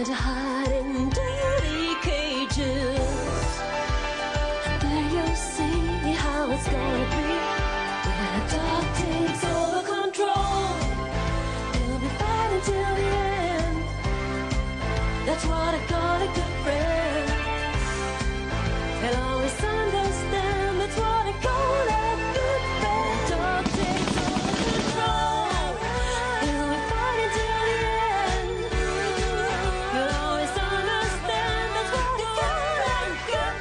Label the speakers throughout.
Speaker 1: trying to hide in dirty cages. And there you see how it's gonna be. When a dog takes over control, you'll be fighting till the end. That's what I call a good friend. They'll always understand. That's what I call a good friend. Dog takes over control. You'll be fighting till the end. You'll always understand. That's what I call a good friend.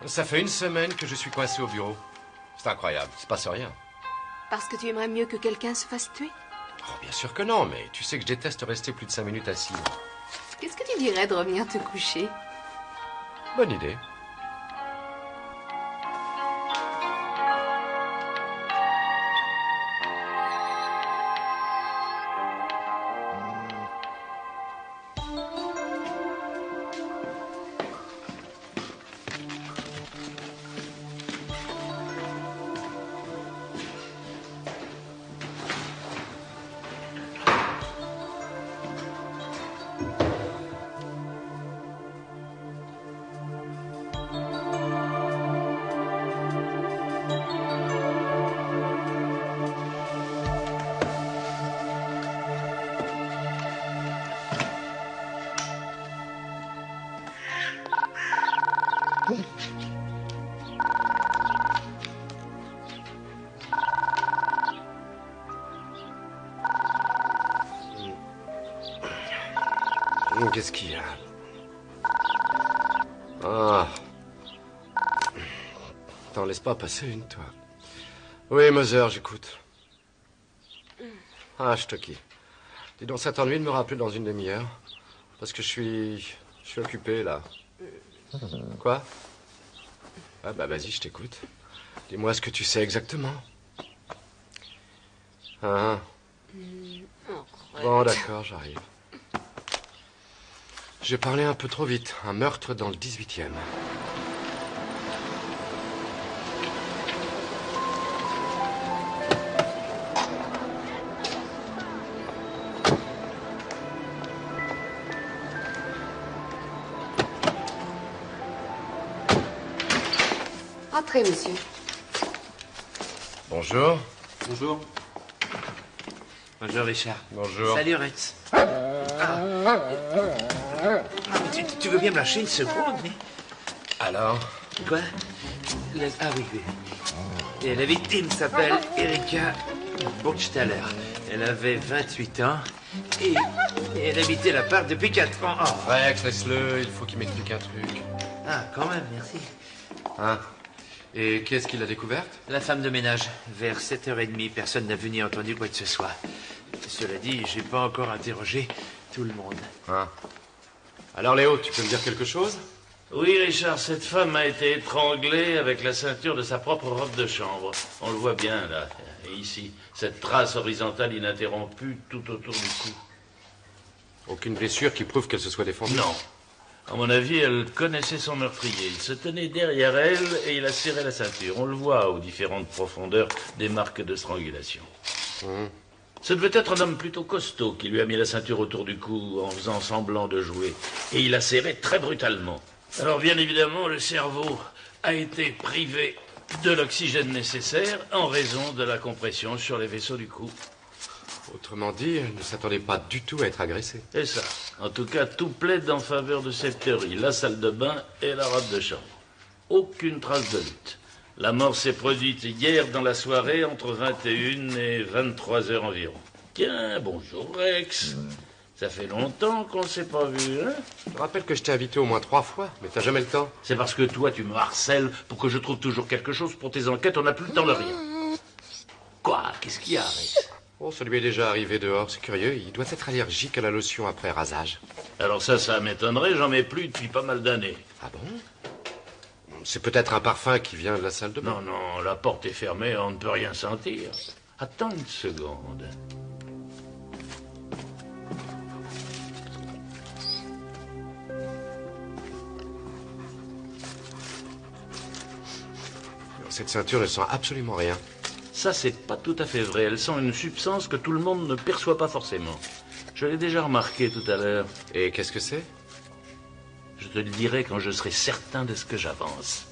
Speaker 2: Ça fait une semaine que je suis coincé au bureau. C'est incroyable, il se passe rien.
Speaker 3: Parce que tu aimerais mieux que quelqu'un se fasse tuer?
Speaker 2: Oh, bien sûr que non, mais tu sais que je déteste rester plus de 5 minutes assis.
Speaker 3: Qu'est-ce que tu dirais de revenir te coucher?
Speaker 2: Bonne idée. Qu'est-ce qu'il y a? Ah. T'en laisses pas passer une, toi. Oui, Mother, j'écoute. Ah, je te quitte. Dis donc, ça t'ennuie de me rappeler dans une demi-heure? Parce que je suis occupé, là. Quoi? Ah, bah, vas-y, je t'écoute. Dis-moi ce que tu sais exactement. Ah. Bon, d'accord, j'arrive. J'ai parlé un peu trop vite. Un meurtre dans le 18e.
Speaker 3: Entrez, monsieur.
Speaker 2: Bonjour.
Speaker 4: Bonjour. Bonjour, Richard.
Speaker 2: Bonjour.
Speaker 4: Salut, Rex. Mais tu veux bien me lâcher une seconde, mais...
Speaker 2: Alors?
Speaker 4: Quoi? Ah oui, oui. Et la victime s'appelle Erika Burgstaller. Elle avait 28 ans et elle habitait l'appart depuis 4 ans. Oh.
Speaker 2: Rex, laisse-le, il faut qu'il m'explique un truc.
Speaker 4: Ah, quand même, merci.
Speaker 2: Hein? Et qui est-ce qui l'a découverte?
Speaker 4: La femme de ménage. Vers 7h30, personne n'a vu ni entendu quoi que ce soit. Cela dit, j'ai pas encore interrogé tout le monde.
Speaker 2: Hein? Alors, Léo, tu peux me dire quelque chose?
Speaker 5: Oui, Richard, cette femme a été étranglée avec la ceinture de sa propre robe de chambre. On le voit bien, là. Et ici, cette trace horizontale ininterrompue tout autour du cou.
Speaker 2: Aucune blessure qui prouve qu'elle se soit défendue?
Speaker 5: Non. À mon avis, elle connaissait son meurtrier. Il se tenait derrière elle et il a serré la ceinture. On le voit aux différentes profondeurs des marques de strangulation. Ce devait être un homme plutôt costaud qui lui a mis la ceinture autour du cou en faisant semblant de jouer. Et il a serré très brutalement. Alors, bien évidemment, le cerveau a été privé de l'oxygène nécessaire en raison de la compression sur les vaisseaux du cou.
Speaker 2: Autrement dit, elle ne s'attendait pas du tout à être agressée.
Speaker 5: C'est ça. En tout cas, tout plaide en faveur de cette théorie. La salle de bain et la robe de chambre. Aucune trace de lutte. La mort s'est produite hier dans la soirée entre 21 et 23 heures environ. Tiens, bonjour Rex. Ça fait longtemps qu'on ne s'est pas vu, hein?
Speaker 2: Je te rappelle que je t'ai invité au moins 3 fois, mais t'as jamais le temps.
Speaker 5: C'est parce que toi, tu me harcèles pour que je trouve toujours quelque chose pour tes enquêtes. On n'a plus le temps de rien. Quoi? Qu'est-ce qu'il y a, Rex?
Speaker 2: Oh, ça lui est déjà arrivé dehors, c'est curieux. Il doit être allergique à la lotion après rasage.
Speaker 5: Alors ça m'étonnerait. J'en mets plus depuis pas mal d'années.
Speaker 2: Ah bon? C'est peut-être un parfum qui vient de la salle de bain.
Speaker 5: Non, la porte est fermée, on ne peut rien sentir. Attends une seconde.
Speaker 2: Cette ceinture ne sent absolument rien.
Speaker 5: Ça, c'est pas tout à fait vrai. Elle sent une substance que tout le monde ne perçoit pas forcément. Je l'ai déjà remarqué tout à l'heure.
Speaker 2: Et qu'est-ce que c'est?
Speaker 5: Je te le dirai quand je serai certain de ce que j'avance.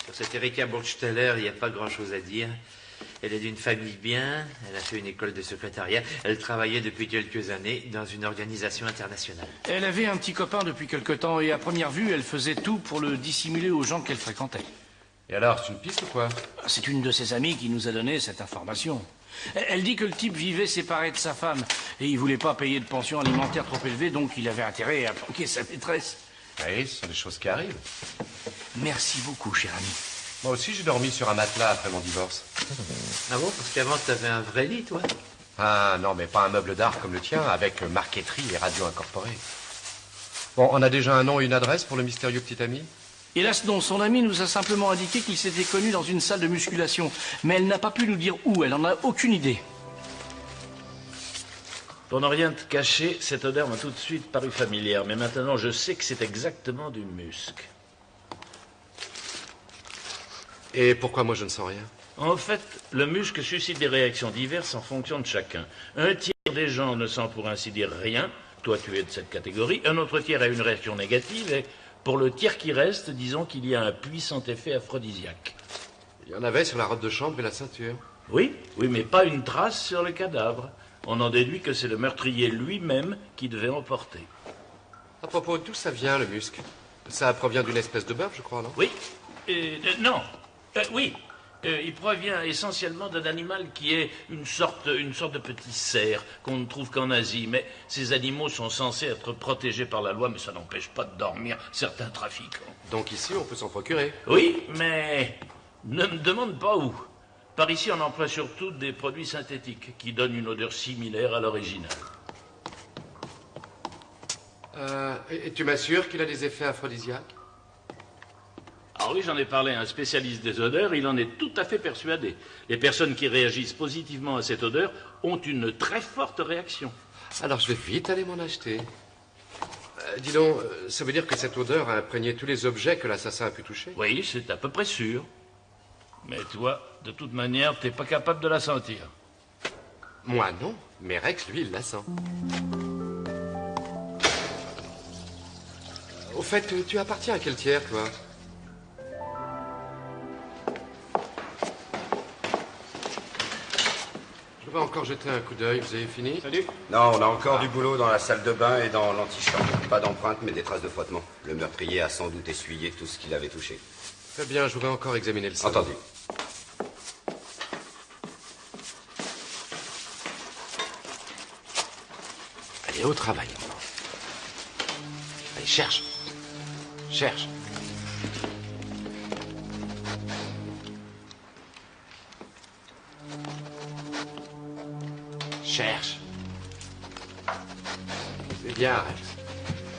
Speaker 4: Sur cette Erika Burgstaller, il n'y a pas grand-chose à dire. Elle est d'une famille bien, elle a fait une école de secrétariat, elle travaillait depuis quelques années dans une organisation internationale.
Speaker 6: Elle avait un petit copain depuis quelque temps et à première vue, elle faisait tout pour le dissimuler aux gens qu'elle fréquentait.
Speaker 2: Et alors, c'est une piste ou quoi?
Speaker 6: C'est une de ses amies qui nous a donné cette information. Elle dit que le type vivait séparé de sa femme et il voulait pas payer de pension alimentaire trop élevée, donc il avait intérêt à planquer sa maîtresse.
Speaker 2: Oui, ce sont des choses qui arrivent.
Speaker 6: Merci beaucoup, cher ami.
Speaker 2: Moi aussi, j'ai dormi sur un matelas après mon divorce.
Speaker 4: Ah bon? Parce qu'avant, t'avais un vrai lit, toi?
Speaker 2: Ah non, mais pas un meuble d'art comme le tien, avec marqueterie et radio incorporée. Bon, on a déjà un nom et une adresse pour le mystérieux petit ami?
Speaker 6: Hélas non, son ami nous a simplement indiqué qu'il s'était connu dans une salle de musculation. Mais elle n'a pas pu nous dire où, elle n'en a aucune idée.
Speaker 5: Pour ne rien te cacher, cette odeur m'a tout de suite paru familière. Mais maintenant, je sais que c'est exactement du musc.
Speaker 2: Et pourquoi moi je ne sens rien?
Speaker 5: En fait, le musc suscite des réactions diverses en fonction de chacun. Un tiers des gens ne sent pour ainsi dire rien. Toi, tu es de cette catégorie. Un autre tiers a une réaction négative et... Pour le tiers qui reste, disons qu'il y a un puissant effet aphrodisiaque.
Speaker 2: Il y en avait sur la robe de chambre et la ceinture.
Speaker 5: Oui, mais pas une trace sur le cadavre. On en déduit que c'est le meurtrier lui-même qui devait en porter.
Speaker 2: À propos, d'où ça vient le musc? Ça provient d'une espèce de bœuf, je crois, non?
Speaker 5: Oui, non, oui. Il provient essentiellement d'un animal qui est une sorte de petit cerf qu'on ne trouve qu'en Asie. Mais ces animaux sont censés être protégés par la loi, mais ça n'empêche pas de dormir certains trafiquants.
Speaker 2: Donc ici, on peut s'en procurer?
Speaker 5: Oui, mais ne me demande pas où. Par ici, on emploie surtout des produits synthétiques qui donnent une odeur similaire à l'original.
Speaker 2: Et tu m'assures qu'il a des effets aphrodisiaques?
Speaker 5: Alors oui, j'en ai parlé à un spécialiste des odeurs, il en est tout à fait persuadé. Les personnes qui réagissent positivement à cette odeur ont une très forte réaction.
Speaker 2: Alors je vais vite aller m'en acheter. Dis donc, ça veut dire que cette odeur a imprégné tous les objets que l'assassin a pu toucher?
Speaker 5: Oui, c'est à peu près sûr. Mais toi, de toute manière, t'es pas capable de la sentir.
Speaker 2: Moi non, mais Rex, lui, il la sent. Au fait, tu appartiens à quel tiers, toi? Je vais encore jeter un coup d'œil, vous avez fini?
Speaker 7: Salut. Non, on a encore du boulot dans la salle de bain et dans l'antichambre. Pas d'empreintes, mais des traces de frottement. Le meurtrier a sans doute essuyé tout ce qu'il avait touché.
Speaker 2: Très bien, je voudrais encore examiner le salon.
Speaker 7: Entendu.
Speaker 2: Allez, au travail. Allez, cherche. Cherche. Cherche. C'est bien, Rex.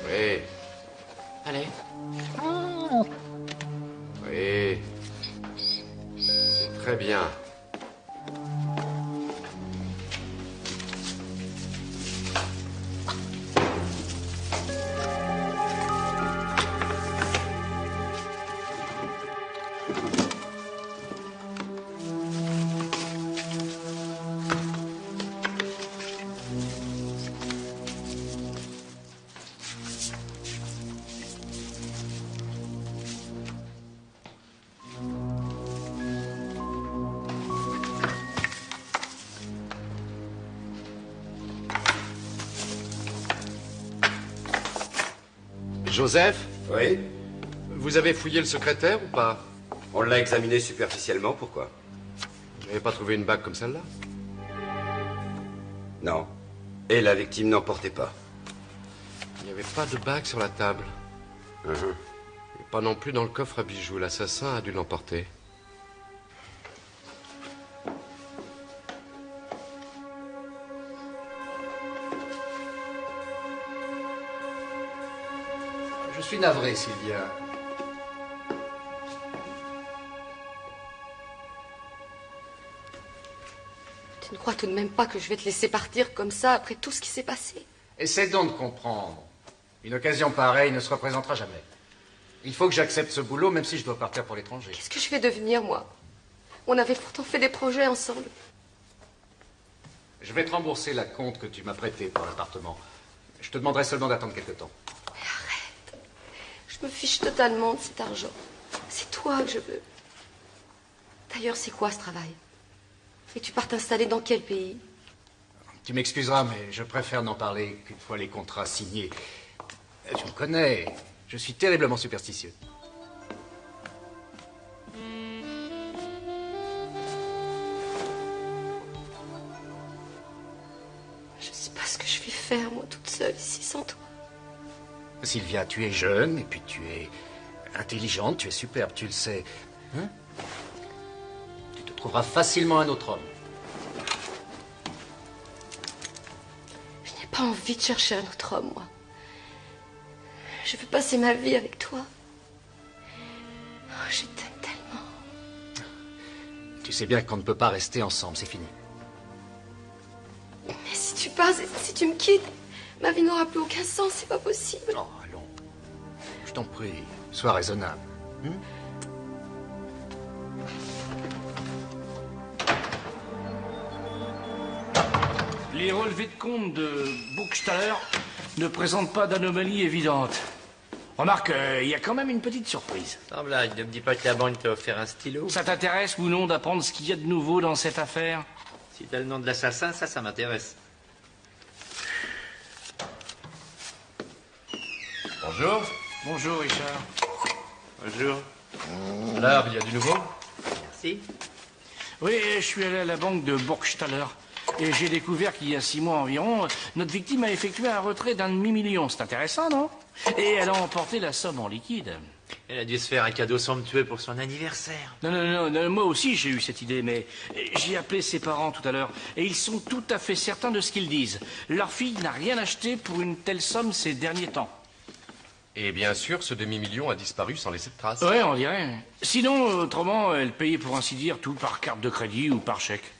Speaker 2: Oui. Allez. Oui. C'est très bien. Joseph,
Speaker 7: Oui.
Speaker 2: vous avez fouillé le secrétaire ou pas?
Speaker 7: On l'a examiné superficiellement, pourquoi?
Speaker 2: Vous n'avez pas trouvé une bague comme celle-là?
Speaker 7: Non. Et la victime n'en portait pas.
Speaker 2: Il n'y avait pas de bague sur la table.
Speaker 7: Mhm.
Speaker 2: Et pas non plus dans le coffre à bijoux. L'assassin a dû l'emporter.
Speaker 8: Je suis navré, Sylvia.
Speaker 3: Tu ne crois tout de même pas que je vais te laisser partir comme ça après tout ce qui s'est passé?
Speaker 8: Essaie donc de comprendre. Une occasion pareille ne se représentera jamais. Il faut que j'accepte ce boulot, même si je dois partir pour l'étranger.
Speaker 3: Qu'est-ce que je vais devenir, moi? On avait pourtant fait des projets ensemble.
Speaker 8: Je vais te rembourser la compte que tu m'as prêtée pour l'appartement. Je te demanderai seulement d'attendre quelque temps.
Speaker 3: Mais arrête. Je me fiche totalement de cet argent. C'est toi que je veux. D'ailleurs, c'est quoi ce travail? Et tu pars t'installer dans quel pays?
Speaker 8: Tu m'excuseras, mais je préfère n'en parler qu'une fois les contrats signés. Tu me connais, je suis terriblement superstitieux.
Speaker 3: Je sais pas ce que je vais faire, moi, toute seule, ici, sans toi.
Speaker 8: Sylvia, tu es jeune, et puis tu es intelligente, tu es superbe, tu le sais. Hein? Tu te trouveras facilement un autre homme.
Speaker 3: Je n'ai pas envie de chercher un autre homme, moi. Je veux passer ma vie avec toi. Oh, je t'aime tellement.
Speaker 8: Tu sais bien qu'on ne peut pas rester ensemble, c'est fini.
Speaker 3: Mais si tu pars, si tu me quittes, ma vie n'aura plus aucun sens, c'est pas possible.
Speaker 8: Oh, allons. Je t'en prie, sois raisonnable.
Speaker 6: Les relevés de compte de Burgstaller ne présentent pas d'anomalie évidente. Remarque, il y a quand même une petite surprise.
Speaker 4: Sans blague, ne me dis pas que la banque t'a offert un stylo.
Speaker 6: Ça t'intéresse ou non d'apprendre ce qu'il y a de nouveau dans cette affaire?
Speaker 4: Si t'as le nom de l'assassin, ça m'intéresse.
Speaker 2: Bonjour.
Speaker 6: Bonjour, Richard.
Speaker 4: Bonjour.
Speaker 2: Alors, il y a du nouveau?
Speaker 4: Merci.
Speaker 6: Oui, je suis allé à la banque de Burgstaller et j'ai découvert qu'il y a 6 mois environ, notre victime a effectué un retrait d'un demi-million. C'est intéressant, non? Et elle a emporté la somme en liquide.
Speaker 4: Elle a dû se faire un cadeau somptueux pour son anniversaire.
Speaker 6: Non, moi aussi j'ai eu cette idée, mais j'ai appelé ses parents tout à l'heure et ils sont tout à fait certains de ce qu'ils disent. Leur fille n'a rien acheté pour une telle somme ces derniers temps.
Speaker 2: Et bien sûr, ce demi-million a disparu sans laisser de traces.
Speaker 6: Ouais, on dirait. Sinon, autrement, elle payait pour ainsi dire tout par carte de crédit ou par chèque.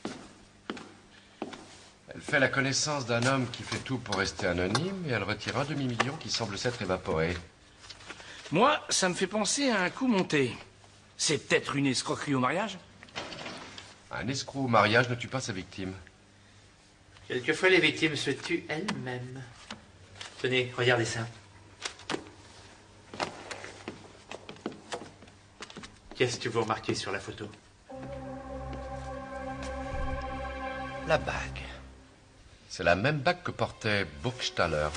Speaker 2: Elle fait la connaissance d'un homme qui fait tout pour rester anonyme et elle retire un demi-million qui semble s'être évaporé.
Speaker 6: Moi, ça me fait penser à un coup monté. C'est peut-être une escroquerie au mariage?
Speaker 2: Un escroc au mariage ne tue pas sa victime.
Speaker 4: Quelquefois, les victimes se tuent elles-mêmes. Tenez, regardez ça. Qu'est-ce que vous remarquez sur la photo?
Speaker 2: La bague. C'est la même bague que portait Burgstaller.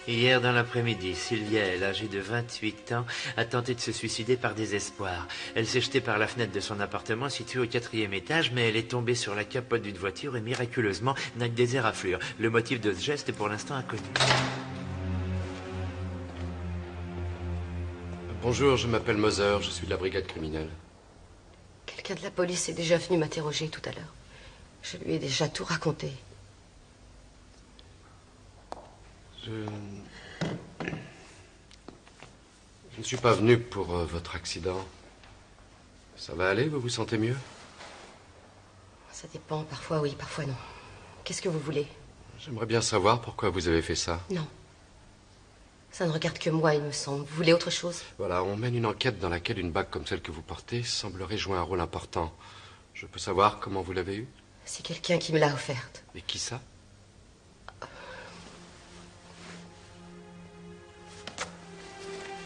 Speaker 4: Hier dans l'après-midi, Sylvia, elle, âgée de 28 ans, a tenté de se suicider par désespoir. Elle s'est jetée par la fenêtre de son appartement situé au 4e étage, mais elle est tombée sur la capote d'une voiture et miraculeusement n'a que des éraflures. Le motif de ce geste est pour l'instant inconnu.
Speaker 2: Bonjour, je m'appelle Moser, je suis de la brigade criminelle.
Speaker 3: Quelqu'un de la police est déjà venu m'interroger tout à l'heure. Je lui ai déjà tout raconté.
Speaker 2: Je ne suis pas venu pour votre accident. Ça va aller, vous vous sentez mieux?
Speaker 3: Ça dépend, parfois oui, parfois non. Qu'est-ce que vous voulez?
Speaker 2: J'aimerais bien savoir pourquoi vous avez fait ça.
Speaker 3: Non. Ça ne regarde que moi, il me semble. Vous voulez autre chose?
Speaker 2: Voilà, on mène une enquête dans laquelle une bague comme celle que vous portez semblerait jouer un rôle important. Je peux savoir comment vous l'avez eue?
Speaker 3: C'est quelqu'un qui me l'a offerte.
Speaker 2: Et qui ça?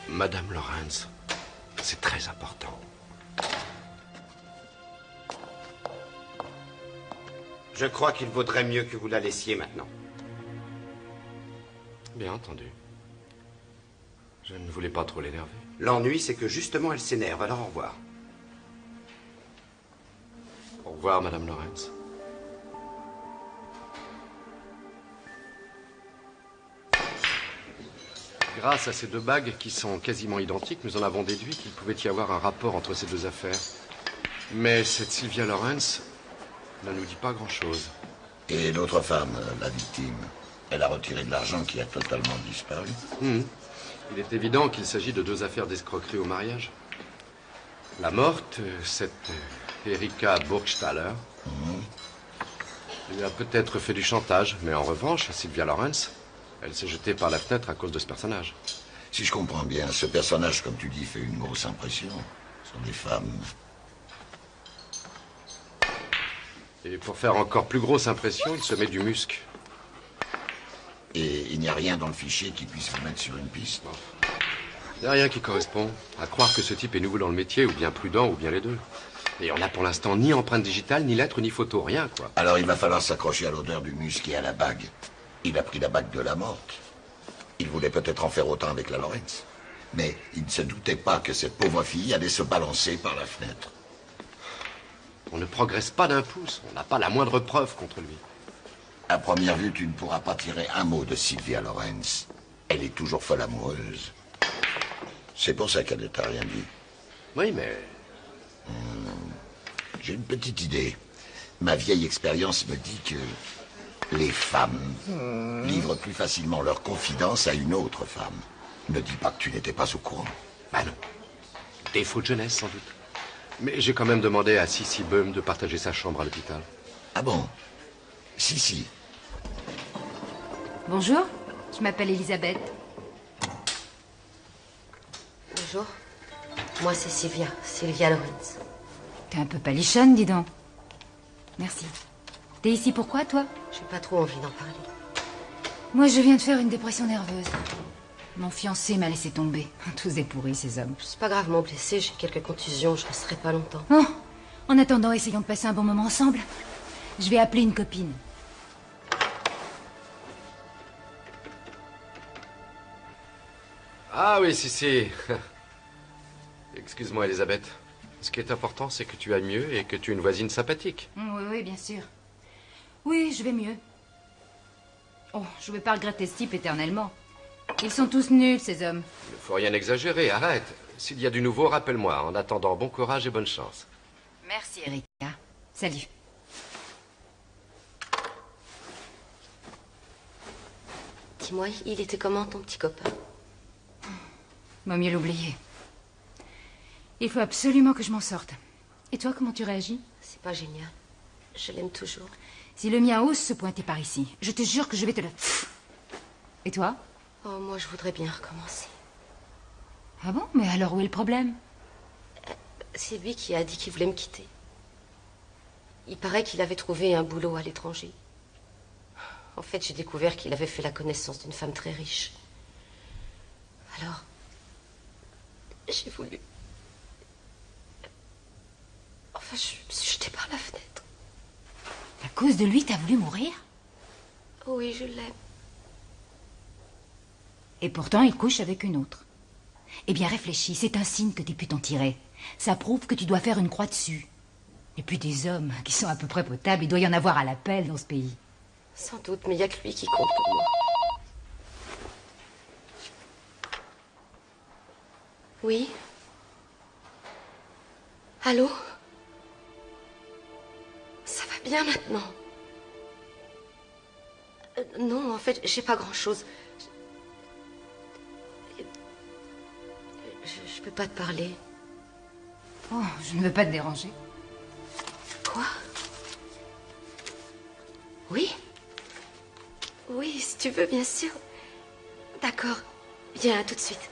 Speaker 2: Madame Lawrence. C'est très important.
Speaker 7: Je crois qu'il vaudrait mieux que vous la laissiez maintenant.
Speaker 2: Bien entendu. Je ne voulais pas trop l'énerver.
Speaker 7: L'ennui, c'est que justement, elle s'énerve. Alors au revoir.
Speaker 2: revoir, Madame Lawrence. Grâce à ces deux bagues qui sont quasiment identiques, nous en avons déduit qu'il pouvait y avoir un rapport entre ces deux affaires. Mais cette Sylvia Lawrence ne nous dit pas grand-chose.
Speaker 9: Et l'autre femme, la victime, elle a retiré de l'argent qui a totalement disparu.
Speaker 2: Il est évident qu'il s'agit de deux affaires d'escroquerie au mariage. La morte, cette Erika Burgstaller, lui a peut-être fait du chantage, mais en revanche, Sylvia Lawrence, elle s'est jetée par la fenêtre à cause de ce personnage.
Speaker 9: Si je comprends bien, ce personnage, comme tu dis, fait une grosse impression sur les femmes.
Speaker 2: Et pour faire encore plus grosse impression, il se met du musc.
Speaker 9: Et il n'y a rien dans le fichier qui puisse vous mettre sur une piste.
Speaker 2: Il n'y a rien qui correspond. À croire que ce type est nouveau dans le métier, ou bien prudent, ou bien les deux. Et on n'a pour l'instant ni empreinte digitale, ni lettre, ni photo, rien, quoi.
Speaker 9: Alors il va falloir s'accrocher à l'odeur du musc et à la bague. Il a pris la bague de la morte. Il voulait peut-être en faire autant avec la Lawrence. Mais il ne se doutait pas que cette pauvre fille allait se balancer par la fenêtre.
Speaker 2: On ne progresse pas d'un pouce. On n'a pas la moindre preuve contre lui.
Speaker 9: À première vue, tu ne pourras pas tirer un mot de Sylvia Lawrence. Elle est toujours folle amoureuse. C'est pour ça qu'elle ne t'a rien dit.
Speaker 2: Oui, mais...
Speaker 9: J'ai une petite idée. Ma vieille expérience me dit que les femmes livrent plus facilement leur confidence à une autre femme. Ne dis pas que tu n'étais pas au courant.
Speaker 2: Bah non. Défaut de jeunesse, sans doute. Mais j'ai quand même demandé à Sissi Böhm de partager sa chambre à l'hôpital.
Speaker 9: Ah bon? Si.
Speaker 10: Bonjour, je m'appelle Elisabeth.
Speaker 3: Bonjour. Moi, c'est Sylvia Lawrence.
Speaker 10: T'es un peu palichonne, dis donc. Merci. T'es ici pourquoi, toi?
Speaker 3: J'ai pas trop envie d'en parler.
Speaker 10: Moi, je viens de faire une dépression nerveuse. Mon fiancé m'a laissé tomber. Tous est pourris, ces hommes.
Speaker 3: Je suis pas gravement blessée, j'ai quelques contusions, je resterai pas longtemps.
Speaker 10: Oh, en attendant, essayons de passer un bon moment ensemble. Je vais appeler une copine.
Speaker 2: Ah oui, si. Excuse-moi, Elisabeth. Ce qui est important, c'est que tu ailles mieux et que tu aies une voisine sympathique.
Speaker 10: Oui, bien sûr. Oui, je vais mieux. Oh, je vais pas regretter ce type éternellement. Ils sont tous nuls, ces hommes.
Speaker 2: Il ne faut rien exagérer, arrête. S'il y a du nouveau, rappelle-moi. En attendant, bon courage et bonne chance.
Speaker 10: Merci, Erika. Salut.
Speaker 3: Dis-moi, il était comment, ton petit copain?
Speaker 10: Vaut mieux l'oublier. Il faut absolument que je m'en sorte. Et toi, comment tu réagis?
Speaker 3: C'est pas génial. Je l'aime toujours.
Speaker 10: Si le mien ose se pointer par ici, je te jure que je vais te le... Et toi?
Speaker 3: Oh, moi, je voudrais bien recommencer.
Speaker 10: Ah bon? Mais alors où est le problème?
Speaker 3: C'est lui qui a dit qu'il voulait me quitter. Il paraît qu'il avait trouvé un boulot à l'étranger. En fait, j'ai découvert qu'il avait fait la connaissance d'une femme très riche. Alors, j'ai voulu... Enfin, je me suis jetée par la fenêtre.
Speaker 10: À cause de lui, t'as voulu mourir?
Speaker 3: Oui, je l'aime.
Speaker 10: Et pourtant, il couche avec une autre. Eh bien, réfléchis, c'est un signe que t'aies pu t'en tirer. Ça prouve que tu dois faire une croix dessus. Et puis des hommes qui sont à peu près potables, il doit y en avoir à l'appel dans ce pays.
Speaker 3: Sans doute, mais il n'y a que lui qui compte pour moi. Oui? Allô? Ça va bien maintenant? Non, en fait, j'ai pas grand-chose. Je peux pas te parler.
Speaker 10: Oh, je ne veux pas te déranger.
Speaker 3: Quoi? Oui? Oui, si tu veux, bien sûr. D'accord. Viens, tout de suite.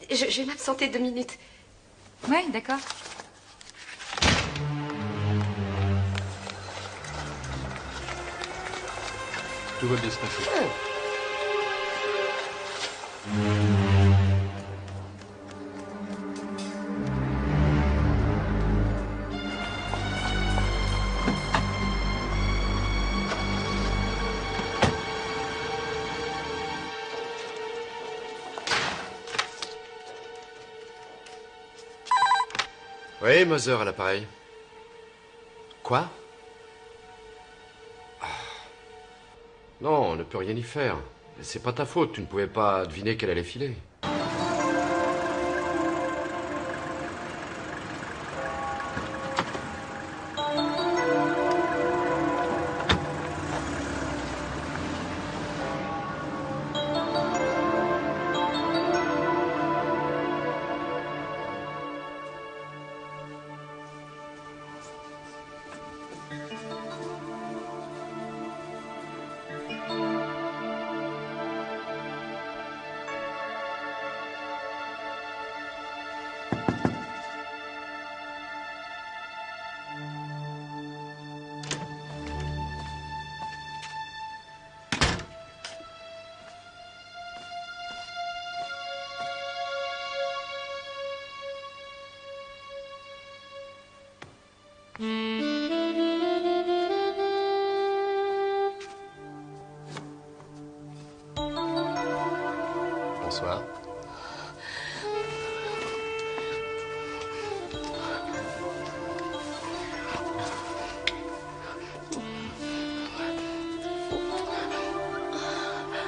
Speaker 3: Je vais m'absenter 2 minutes.
Speaker 10: Ouais, d'accord.
Speaker 2: Tout va bien se passer. Oui, Moser à l'appareil. Quoi? Non, on ne peut rien y faire. C'est pas ta faute, tu ne pouvais pas deviner qu'elle allait filer. Bonsoir.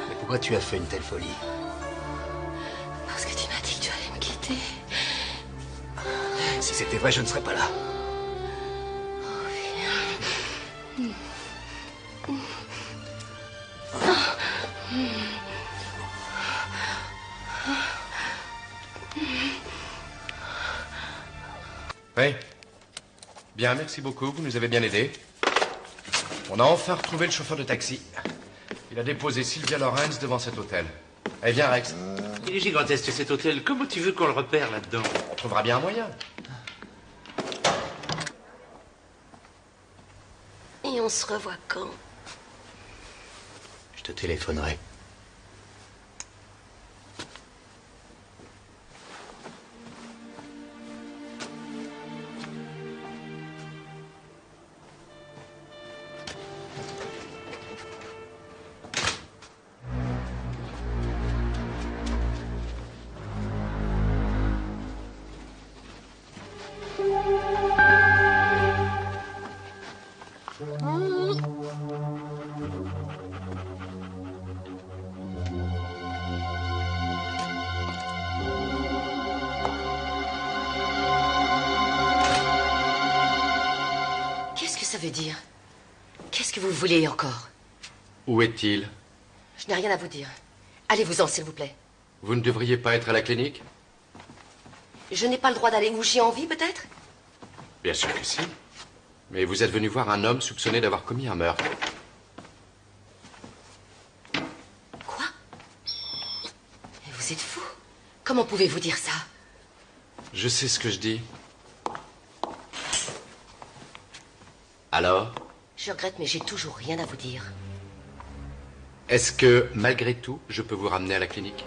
Speaker 8: Mais pourquoi tu as fait une telle folie?
Speaker 3: Parce que tu m'as dit que tu allais me quitter.
Speaker 8: Si c'était vrai, je ne serais pas là.
Speaker 2: Oui. Bien, merci beaucoup, vous nous avez bien aidés. On a enfin retrouvé le chauffeur de taxi. Il a déposé Sylvia Lorenz devant cet hôtel. Eh bien, Rex.
Speaker 4: Il est gigantesque cet hôtel. Comment tu veux qu'on le repère là-dedans?
Speaker 2: On trouvera bien un moyen.
Speaker 3: Et on se revoit quand?
Speaker 8: Je te téléphonerai.
Speaker 3: Qu'est-ce que ça veut dire? Qu'est-ce que vous voulez encore?
Speaker 2: Où est-il?
Speaker 3: Je n'ai rien à vous dire. Allez-vous-en, s'il vous plaît.
Speaker 2: Vous ne devriez pas être à la clinique?
Speaker 3: Je n'ai pas le droit d'aller où j'ai envie, peut-être?
Speaker 2: Bien sûr que si. Mais vous êtes venu voir un homme soupçonné d'avoir commis un meurtre.
Speaker 3: Quoi? Mais vous êtes fou. Comment pouvez-vous dire ça?
Speaker 2: Je sais ce que je dis. Alors?
Speaker 3: Je regrette, mais j'ai toujours rien à vous dire.
Speaker 2: Est-ce que, malgré tout, je peux vous ramener à la clinique?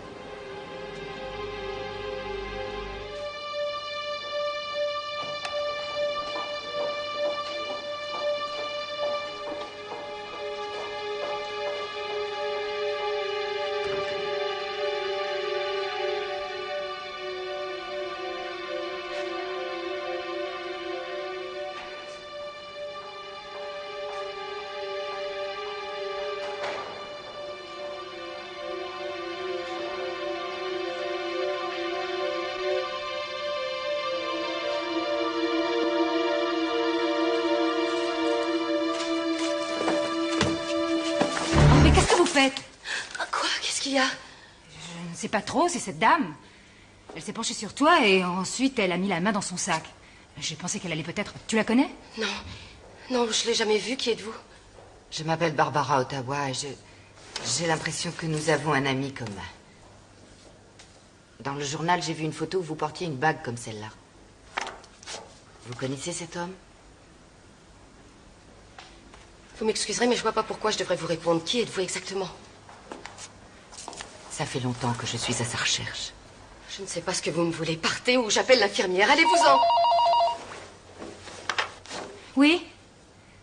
Speaker 3: Quoi? Qu'est-ce qu'il y a?
Speaker 10: Je ne sais pas trop, c'est cette dame. Elle s'est penchée sur toi et ensuite elle a mis la main dans son sac. J'ai pensé qu'elle allait peut-être... Tu la connais?
Speaker 3: Non. Non, je l'ai jamais vue. Qui êtes-vous?
Speaker 11: Je m'appelle Barbara Ottawa et j'ai l'impression que nous avons un ami commun. Dans le journal, j'ai vu une photo où vous portiez une bague comme celle-là. Vous connaissez cet homme?
Speaker 3: Vous m'excuserez, mais je vois pas pourquoi je devrais vous répondre. Qui êtes-vous exactement?
Speaker 11: Ça fait longtemps que je suis à sa recherche.
Speaker 3: Je ne sais pas ce que vous me voulez. Partez ou j'appelle l'infirmière. Allez-vous-en!
Speaker 10: Oui?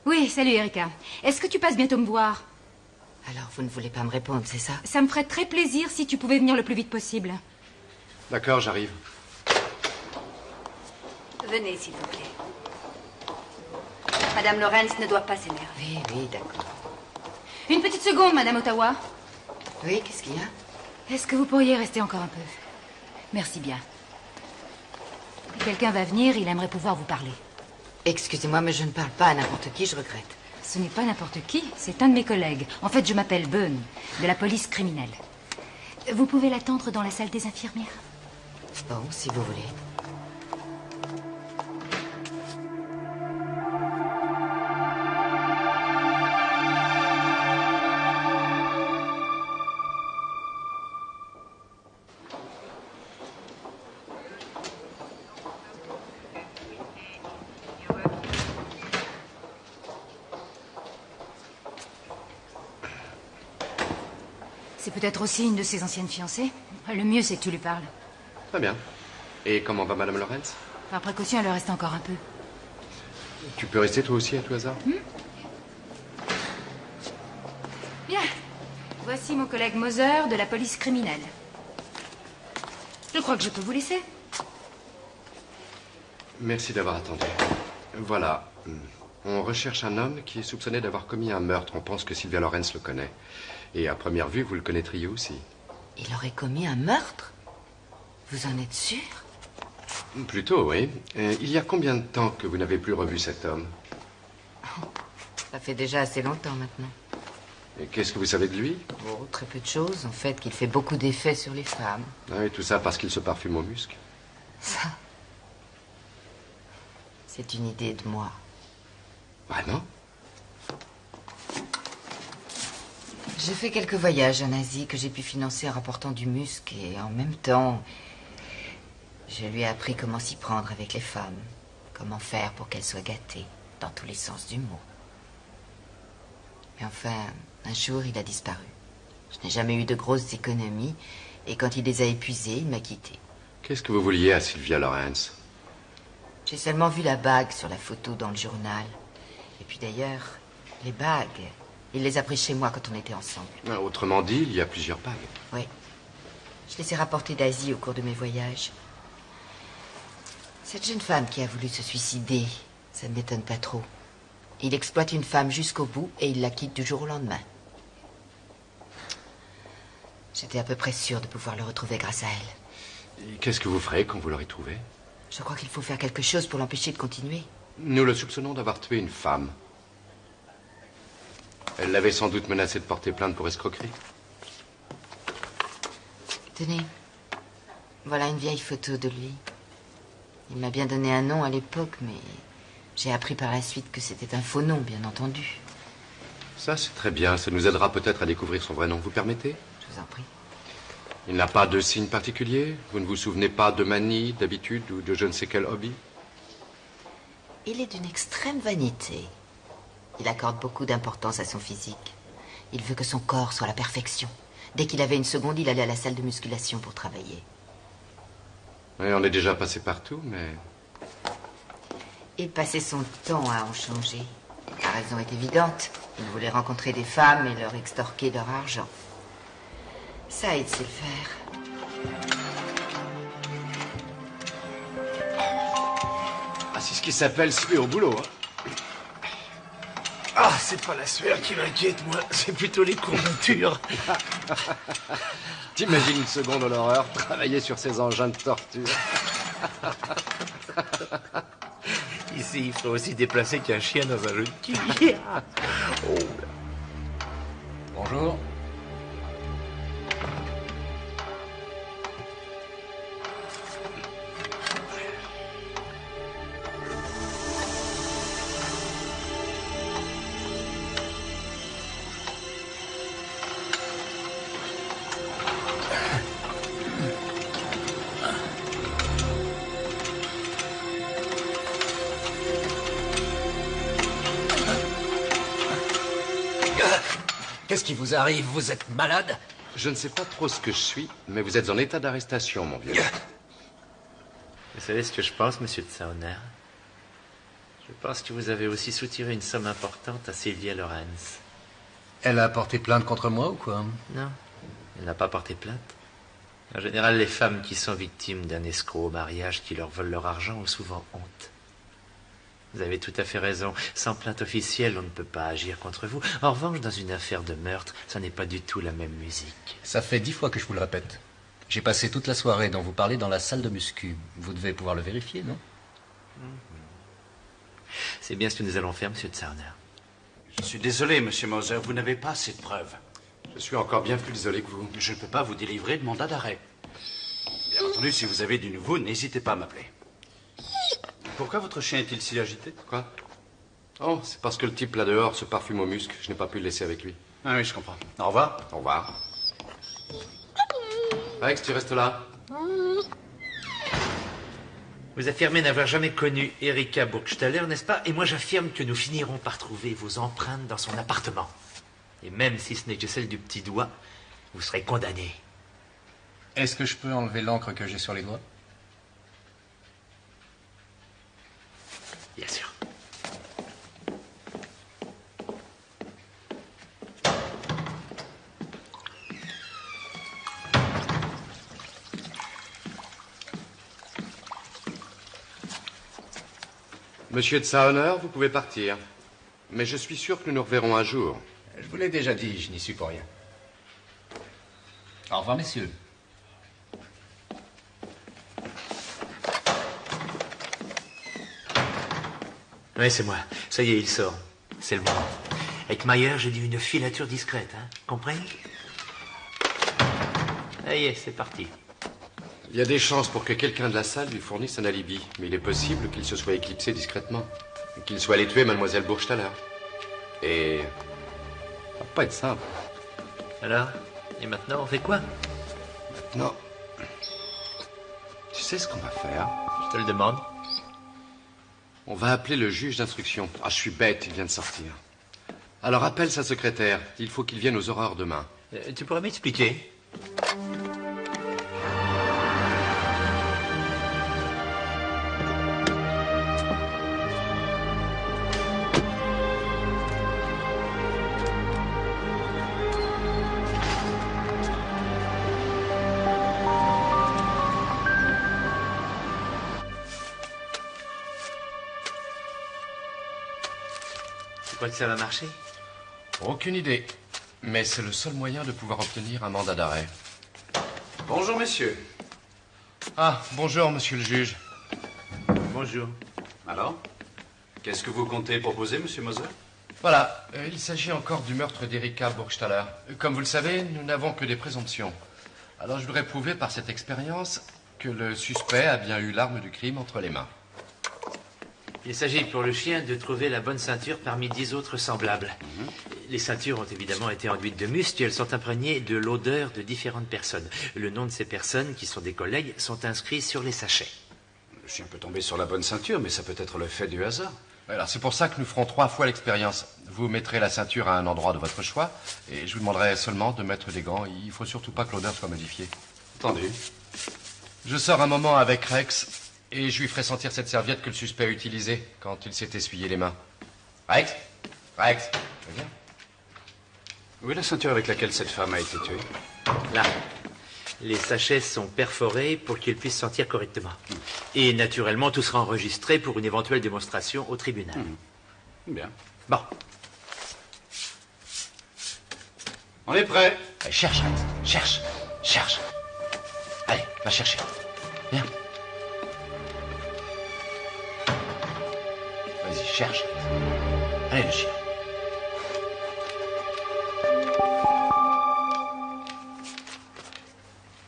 Speaker 10: Oui, salut Erika. Est-ce que tu passes bientôt me voir?
Speaker 11: Alors, vous ne voulez pas me répondre, c'est ça?
Speaker 10: Ça me ferait très plaisir si tu pouvais venir le plus vite possible.
Speaker 2: D'accord, j'arrive.
Speaker 10: Venez, s'il vous plaît. Madame Lawrence ne doit pas s'énerver.
Speaker 11: Oui, d'accord.
Speaker 10: Une petite seconde, Madame Ottawa.
Speaker 11: Oui, qu'est-ce qu'il y a?
Speaker 10: Est-ce que vous pourriez rester encore un peu? Merci bien. Quelqu'un va venir, il aimerait pouvoir vous parler.
Speaker 11: Excusez-moi, mais je ne parle pas à n'importe qui, je regrette.
Speaker 10: Ce n'est pas n'importe qui, c'est un de mes collègues. En fait, je m'appelle Bunn, de la police criminelle. Vous pouvez l'attendre dans la salle des infirmières?
Speaker 11: Bon, si vous voulez.
Speaker 10: C'est peut-être aussi une de ses anciennes fiancées. Le mieux, c'est que tu lui parles.
Speaker 2: Très bien. Et comment va Madame Lawrence?
Speaker 10: Par précaution, elle reste encore un peu.
Speaker 2: Tu peux rester toi aussi à tout hasard?
Speaker 10: Bien. Voici mon collègue Moser de la police criminelle. Je crois que je peux vous laisser.
Speaker 2: Merci d'avoir attendu. Voilà. On recherche un homme qui est soupçonné d'avoir commis un meurtre. On pense que Sylvia Lawrence le connaît. Et à première vue, vous le connaîtriez aussi.
Speaker 11: Il aurait commis un meurtre? Vous en êtes sûr?
Speaker 2: Plutôt, oui. Il y a combien de temps que vous n'avez plus revu cet homme?
Speaker 11: Ça fait déjà assez longtemps maintenant.
Speaker 2: Et qu'est-ce que vous savez de lui?
Speaker 11: Oh, très peu de choses. En fait, qu'il fait beaucoup d'effets sur les femmes.
Speaker 2: Ah oui, tout ça parce qu'il se parfume au musc.
Speaker 11: Ça, c'est une idée de moi.
Speaker 2: Vraiment?
Speaker 11: J'ai fait quelques voyages en Asie que j'ai pu financer en rapportant du musc et en même temps, je lui ai appris comment s'y prendre avec les femmes, comment faire pour qu'elles soient gâtées, dans tous les sens du mot. Mais enfin, un jour, il a disparu. Je n'ai jamais eu de grosses économies et quand il les a épuisées, il m'a quitté.
Speaker 2: Qu'est-ce que vous vouliez à Sylvia Lawrence?
Speaker 11: J'ai seulement vu la bague sur la photo dans le journal. Et puis d'ailleurs, les bagues, il les a prises chez moi quand on était ensemble.
Speaker 2: Autrement dit, il y a plusieurs bagues.
Speaker 11: Oui. Je les ai rapportées d'Asie au cours de mes voyages. Cette jeune femme qui a voulu se suicider, ça ne m'étonne pas trop. Il exploite une femme jusqu'au bout et il la quitte du jour au lendemain. J'étais à peu près sûre de pouvoir le retrouver grâce à elle.
Speaker 2: Et qu'est-ce que vous ferez quand vous l'aurez trouvé?
Speaker 11: Je crois qu'il faut faire quelque chose pour l'empêcher de continuer.
Speaker 2: Nous le soupçonnons d'avoir tué une femme. Elle l'avait sans doute menacé de porter plainte pour escroquerie.
Speaker 11: Tenez, voilà une vieille photo de lui. Il m'a bien donné un nom à l'époque, mais j'ai appris par la suite que c'était un faux nom, bien entendu.
Speaker 2: Ça, c'est très bien. Ça nous aidera peut-être à découvrir son vrai nom. Vous permettez?
Speaker 11: Je vous en prie.
Speaker 2: Il n'a pas de signe particulier? Vous ne vous souvenez pas de manie, d'habitude ou de je ne sais quel hobby?
Speaker 11: Il est d'une extrême vanité. Il accorde beaucoup d'importance à son physique. Il veut que son corps soit la perfection. Dès qu'il avait une seconde, il allait à la salle de musculation pour travailler.
Speaker 2: Oui, on est déjà passé partout, mais...
Speaker 11: Il passait son temps à en changer. La raison est évidente. Il voulait rencontrer des femmes et leur extorquer leur argent. Ça, il sait le faire.
Speaker 2: Ah, c'est ce qui s'appelle suer au boulot, hein.
Speaker 4: Ah, c'est pas la sueur qui m'inquiète, moi. C'est plutôt les courbatures.
Speaker 2: T'imagines une seconde dans l'horreur, travailler sur ces engins de torture.
Speaker 4: Ici, il faut aussi déplacer qu'un chien dans un jeu de quilles. Oh.
Speaker 8: Bonjour. Qu'est-ce qui vous arrive? Vous êtes malade?
Speaker 2: Je ne sais pas trop ce que je suis, mais vous êtes en état d'arrestation, mon vieux.
Speaker 4: Vous savez ce que je pense, monsieur de Sauner? Je pense que vous avez aussi soutiré une somme importante à Sylvia Lawrence.
Speaker 8: Elle a porté plainte contre moi ou quoi?
Speaker 4: Non, elle n'a pas porté plainte. En général, les femmes qui sont victimes d'un escroc au mariage qui leur vole leur argent ont souvent honte. Vous avez tout à fait raison. Sans plainte officielle, on ne peut pas agir contre vous. En revanche, dans une affaire de meurtre, ça n'est pas du tout la même musique.
Speaker 8: Ça fait 10 fois que je vous le répète. J'ai passé toute la soirée dont vous parlez dans la salle de muscu. Vous devez pouvoir le vérifier, non?
Speaker 4: C'est bien ce que nous allons faire, monsieur Tsarner.
Speaker 12: Je suis désolé, monsieur Moser, vous n'avez pas assez de preuves.
Speaker 2: Je suis encore bien plus désolé que vous.
Speaker 12: Je ne peux pas vous délivrer de mandat d'arrêt. Bien entendu, si vous avez du nouveau, n'hésitez pas à m'appeler. Pourquoi votre chien est-il si agité?
Speaker 2: Quoi? Oh, c'est parce que le type là dehors se parfume au musc. Je n'ai pas pu le laisser avec lui.
Speaker 12: Ah oui, je comprends. Au revoir.
Speaker 2: Au revoir. Rex, tu restes là.
Speaker 4: Vous affirmez n'avoir jamais connu Erika Burgstaller, n'est-ce pas? Et moi, j'affirme que nous finirons par trouver vos empreintes dans son appartement. Et même si ce n'est que celle du petit doigt, vous serez condamné.
Speaker 8: Est-ce que je peux enlever l'encre que j'ai sur les doigts?
Speaker 4: Bien sûr.
Speaker 2: Monsieur Tsahner, vous pouvez partir. Mais je suis sûr que nous nous reverrons un jour.
Speaker 8: Je vous l'ai déjà dit, je n'y suis pour rien. Au revoir, messieurs.
Speaker 4: Oui, c'est moi. Ça y est, il sort. C'est le moment. Avec Mayer, j'ai dit une filature discrète, hein. Compris? Ça y est, c'est parti.
Speaker 2: Il y a des chances pour que quelqu'un de la salle lui fournisse un alibi. Mais il est possible qu'il se soit éclipsé discrètement. Et qu'il soit allé tuer mademoiselle Burgstaller. Et... ça va pas être simple.
Speaker 4: Alors? Et maintenant, on fait quoi?
Speaker 2: Non. Tu sais ce qu'on va faire?
Speaker 4: Je te le demande.
Speaker 2: On va appeler le juge d'instruction. Ah, je suis bête, il vient de sortir. Alors appelle sa secrétaire. Il faut qu'il vienne aux aurores demain.
Speaker 4: Tu pourrais m'expliquer? Tu crois que ça va marcher?
Speaker 2: Aucune idée. Mais c'est le seul moyen de pouvoir obtenir un mandat d'arrêt.
Speaker 12: Bonjour, messieurs.
Speaker 2: Ah, bonjour, monsieur le juge.
Speaker 4: Bonjour.
Speaker 12: Alors? Qu'est-ce que vous comptez proposer, monsieur Moser?
Speaker 2: Voilà, il s'agit encore du meurtre d'Erika Burgstaller. Comme vous le savez, nous n'avons que des présomptions. Alors je voudrais prouver par cette expérience que le suspect a bien eu l'arme du crime entre les mains.
Speaker 4: Il s'agit pour le chien de trouver la bonne ceinture parmi 10 autres semblables. Les ceintures ont évidemment été enduites de musc et elles sont imprégnées de l'odeur de différentes personnes. Le nom de ces personnes, qui sont des collègues, sont inscrits sur les sachets.
Speaker 12: Le chien peut tomber sur la bonne ceinture, mais ça peut être le fait du hasard.
Speaker 2: Alors c'est pour ça que nous ferons 3 fois l'expérience. Vous mettrez la ceinture à un endroit de votre choix et je vous demanderai seulement de mettre des gants. Il faut surtout pas que l'odeur soit modifiée.
Speaker 12: Entendu.
Speaker 2: Je sors un moment avec Rex et je lui ferai sentir cette serviette que le suspect a utilisée quand il s'est essuyé les mains. Rex? Rex? Tu veux bien?
Speaker 12: Où est la ceinture avec laquelle cette femme a été tuée?
Speaker 4: Là. Les sachets sont perforés pour qu'ils puissent sentir correctement. Et naturellement, tout sera enregistré pour une éventuelle démonstration au tribunal.
Speaker 12: Bien.
Speaker 4: Bon.
Speaker 12: On est prêt.
Speaker 2: Allez, cherche, Rex. Cherche. Cherche. Allez, va chercher. Viens. Vas-y, cherche. Allez, le chien.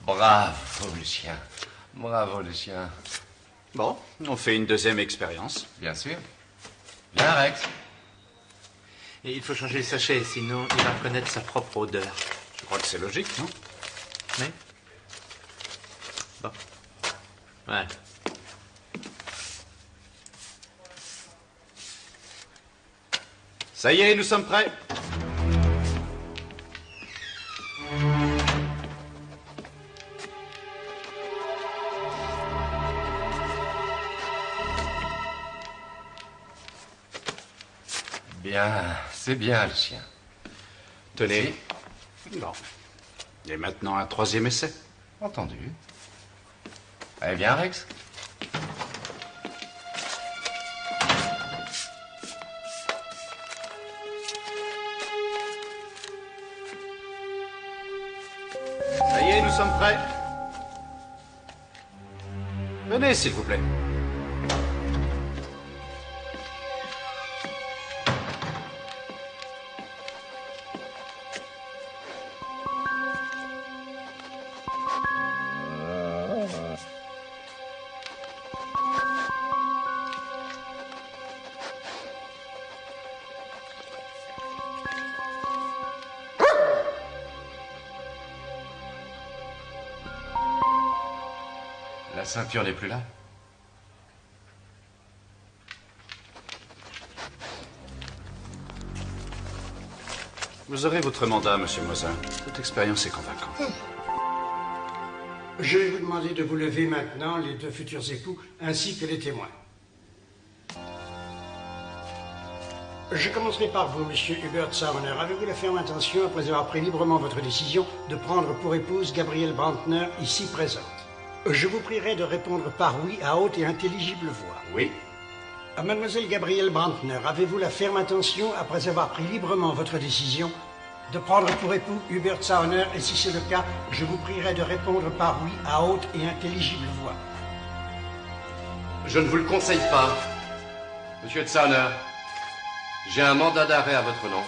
Speaker 2: Bravo, le chien. Bravo, le chien.
Speaker 12: Bon, on fait une deuxième expérience.
Speaker 2: Bien sûr. Viens, Rex.
Speaker 4: Et il faut changer les sachets, sinon il va connaître sa propre odeur.
Speaker 12: Je crois que c'est logique, non?
Speaker 4: Oui. Bon. Ouais.
Speaker 12: Ça y est, nous sommes prêts.
Speaker 2: Bien, c'est bien, le chien.
Speaker 12: Tenez. Bon. Et maintenant, un troisième essai.
Speaker 2: Entendu. Allez, viens, Rex.
Speaker 12: Ça y est, nous sommes prêts.
Speaker 2: Venez, s'il vous plaît. La ceinture n'est plus là.
Speaker 12: Vous aurez votre mandat, monsieur Mosin. Cette expérience est convaincante.
Speaker 13: Je vais vous demander de vous lever maintenant, les deux futurs époux, ainsi que les témoins. Je commencerai par vous, monsieur Hubert Sauner. Avez-vous la ferme intention, après avoir pris librement votre décision, de prendre pour épouse Gabrielle Brantner, ici présente? Je vous prierai de répondre par oui à haute et intelligible voix.
Speaker 12: Oui.
Speaker 13: Mademoiselle Gabrielle Brantner, avez-vous la ferme intention, après avoir pris librement votre décision, de prendre pour époux Hubert Sauner, et si c'est le cas, je vous prierai de répondre par oui à haute et intelligible voix.
Speaker 2: Je ne vous le conseille pas. Monsieur Sauner, j'ai un mandat d'arrêt à votre nom.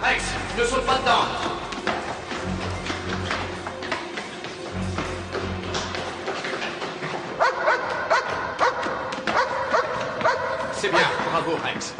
Speaker 2: Rex, ne saute pas dedans. C'est bien, bravo Rex.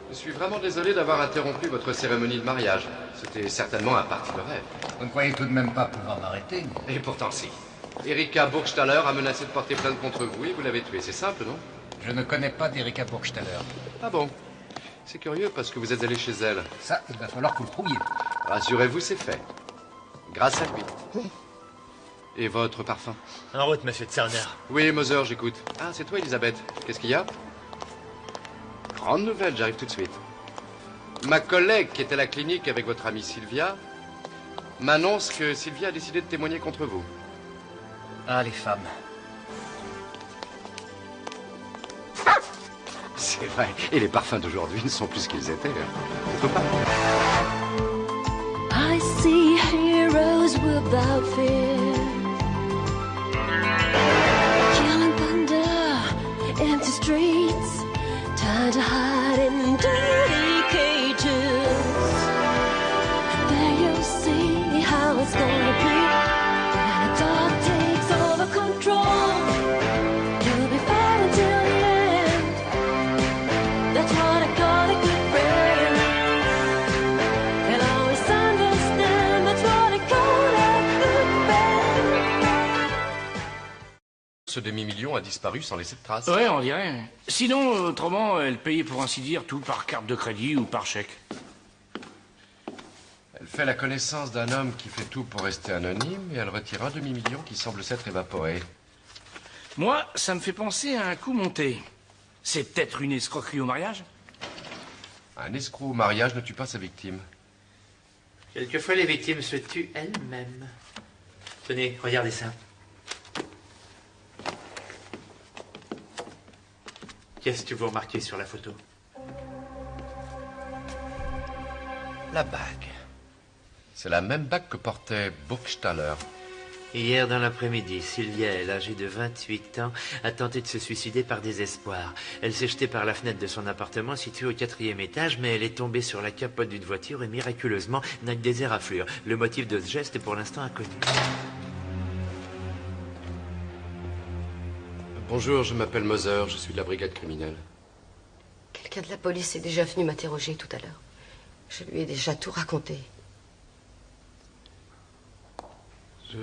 Speaker 2: Je suis vraiment désolé d'avoir interrompu votre cérémonie de mariage. C'était certainement un parti de rêve.
Speaker 8: Vous ne croyez tout de même pas pouvoir m'arrêter?
Speaker 2: Et pourtant si. Erika Burgstaller a menacé de porter plainte contre vous et vous l'avez tuée. C'est simple, non?
Speaker 8: Je ne connais pas d'Erika Burgstaller.
Speaker 2: Ah bon? C'est curieux parce que vous êtes allé chez elle.
Speaker 8: Ça, il va falloir que vous le prouviez.
Speaker 2: Rassurez-vous, c'est fait. Grâce à lui. Et votre parfum?
Speaker 14: En route, monsieur Sauner.
Speaker 2: Oui, Moser, j'écoute. Ah, c'est toi, Elisabeth. Qu'est-ce qu'il y a? Grande nouvelle, j'arrive tout de suite. Ma collègue qui est à la clinique avec votre amie Sylvia m'annonce que Sylvia a décidé de témoigner contre vous.
Speaker 8: Ah, les femmes.
Speaker 2: C'est vrai. Et les parfums d'aujourd'hui ne sont plus ce qu'ils étaient. On peut pas.
Speaker 1: I see heroes without fear, killing thunder, empty streets, time to hide in dirty cages. There you'll see how it's gonna be when the dark takes over control. You'll be fine until the end. That's what I call a good friend. And always understand that's what I call a good friend.
Speaker 2: Ce demi-million a disparu sans laisser de traces.
Speaker 6: Ouais, on dirait. Sinon, autrement, elle payait pour ainsi dire tout par carte de crédit ou par chèque.
Speaker 2: Elle fait la connaissance d'un homme qui fait tout pour rester anonyme et elle retire un demi-million qui semble s'être évaporé.
Speaker 6: Moi, ça me fait penser à un coup monté. C'est peut-être une escroquerie au mariage?
Speaker 2: Un escroc au mariage ne tue pas sa victime.
Speaker 4: Quelquefois, les victimes se tuent elles-mêmes. Tenez, regardez ça. Qu'est-ce que vous remarquez sur la photo?
Speaker 2: La bague. C'est la même bague que portait Burgstaller.
Speaker 4: Hier dans l'après-midi, Sylvia, elle, âgée de 28 ans, a tenté de se suicider par désespoir. Elle s'est jetée par la fenêtre de son appartement situé au 4e étage, mais elle est tombée sur la capote d'une voiture et miraculeusement n'a que des éraflures. Le motif de ce geste est pour l'instant inconnu.
Speaker 2: Bonjour, je m'appelle Moser, je suis de la brigade criminelle.
Speaker 3: Quelqu'un de la police est déjà venu m'interroger tout à l'heure. Je lui ai déjà tout raconté.
Speaker 2: Je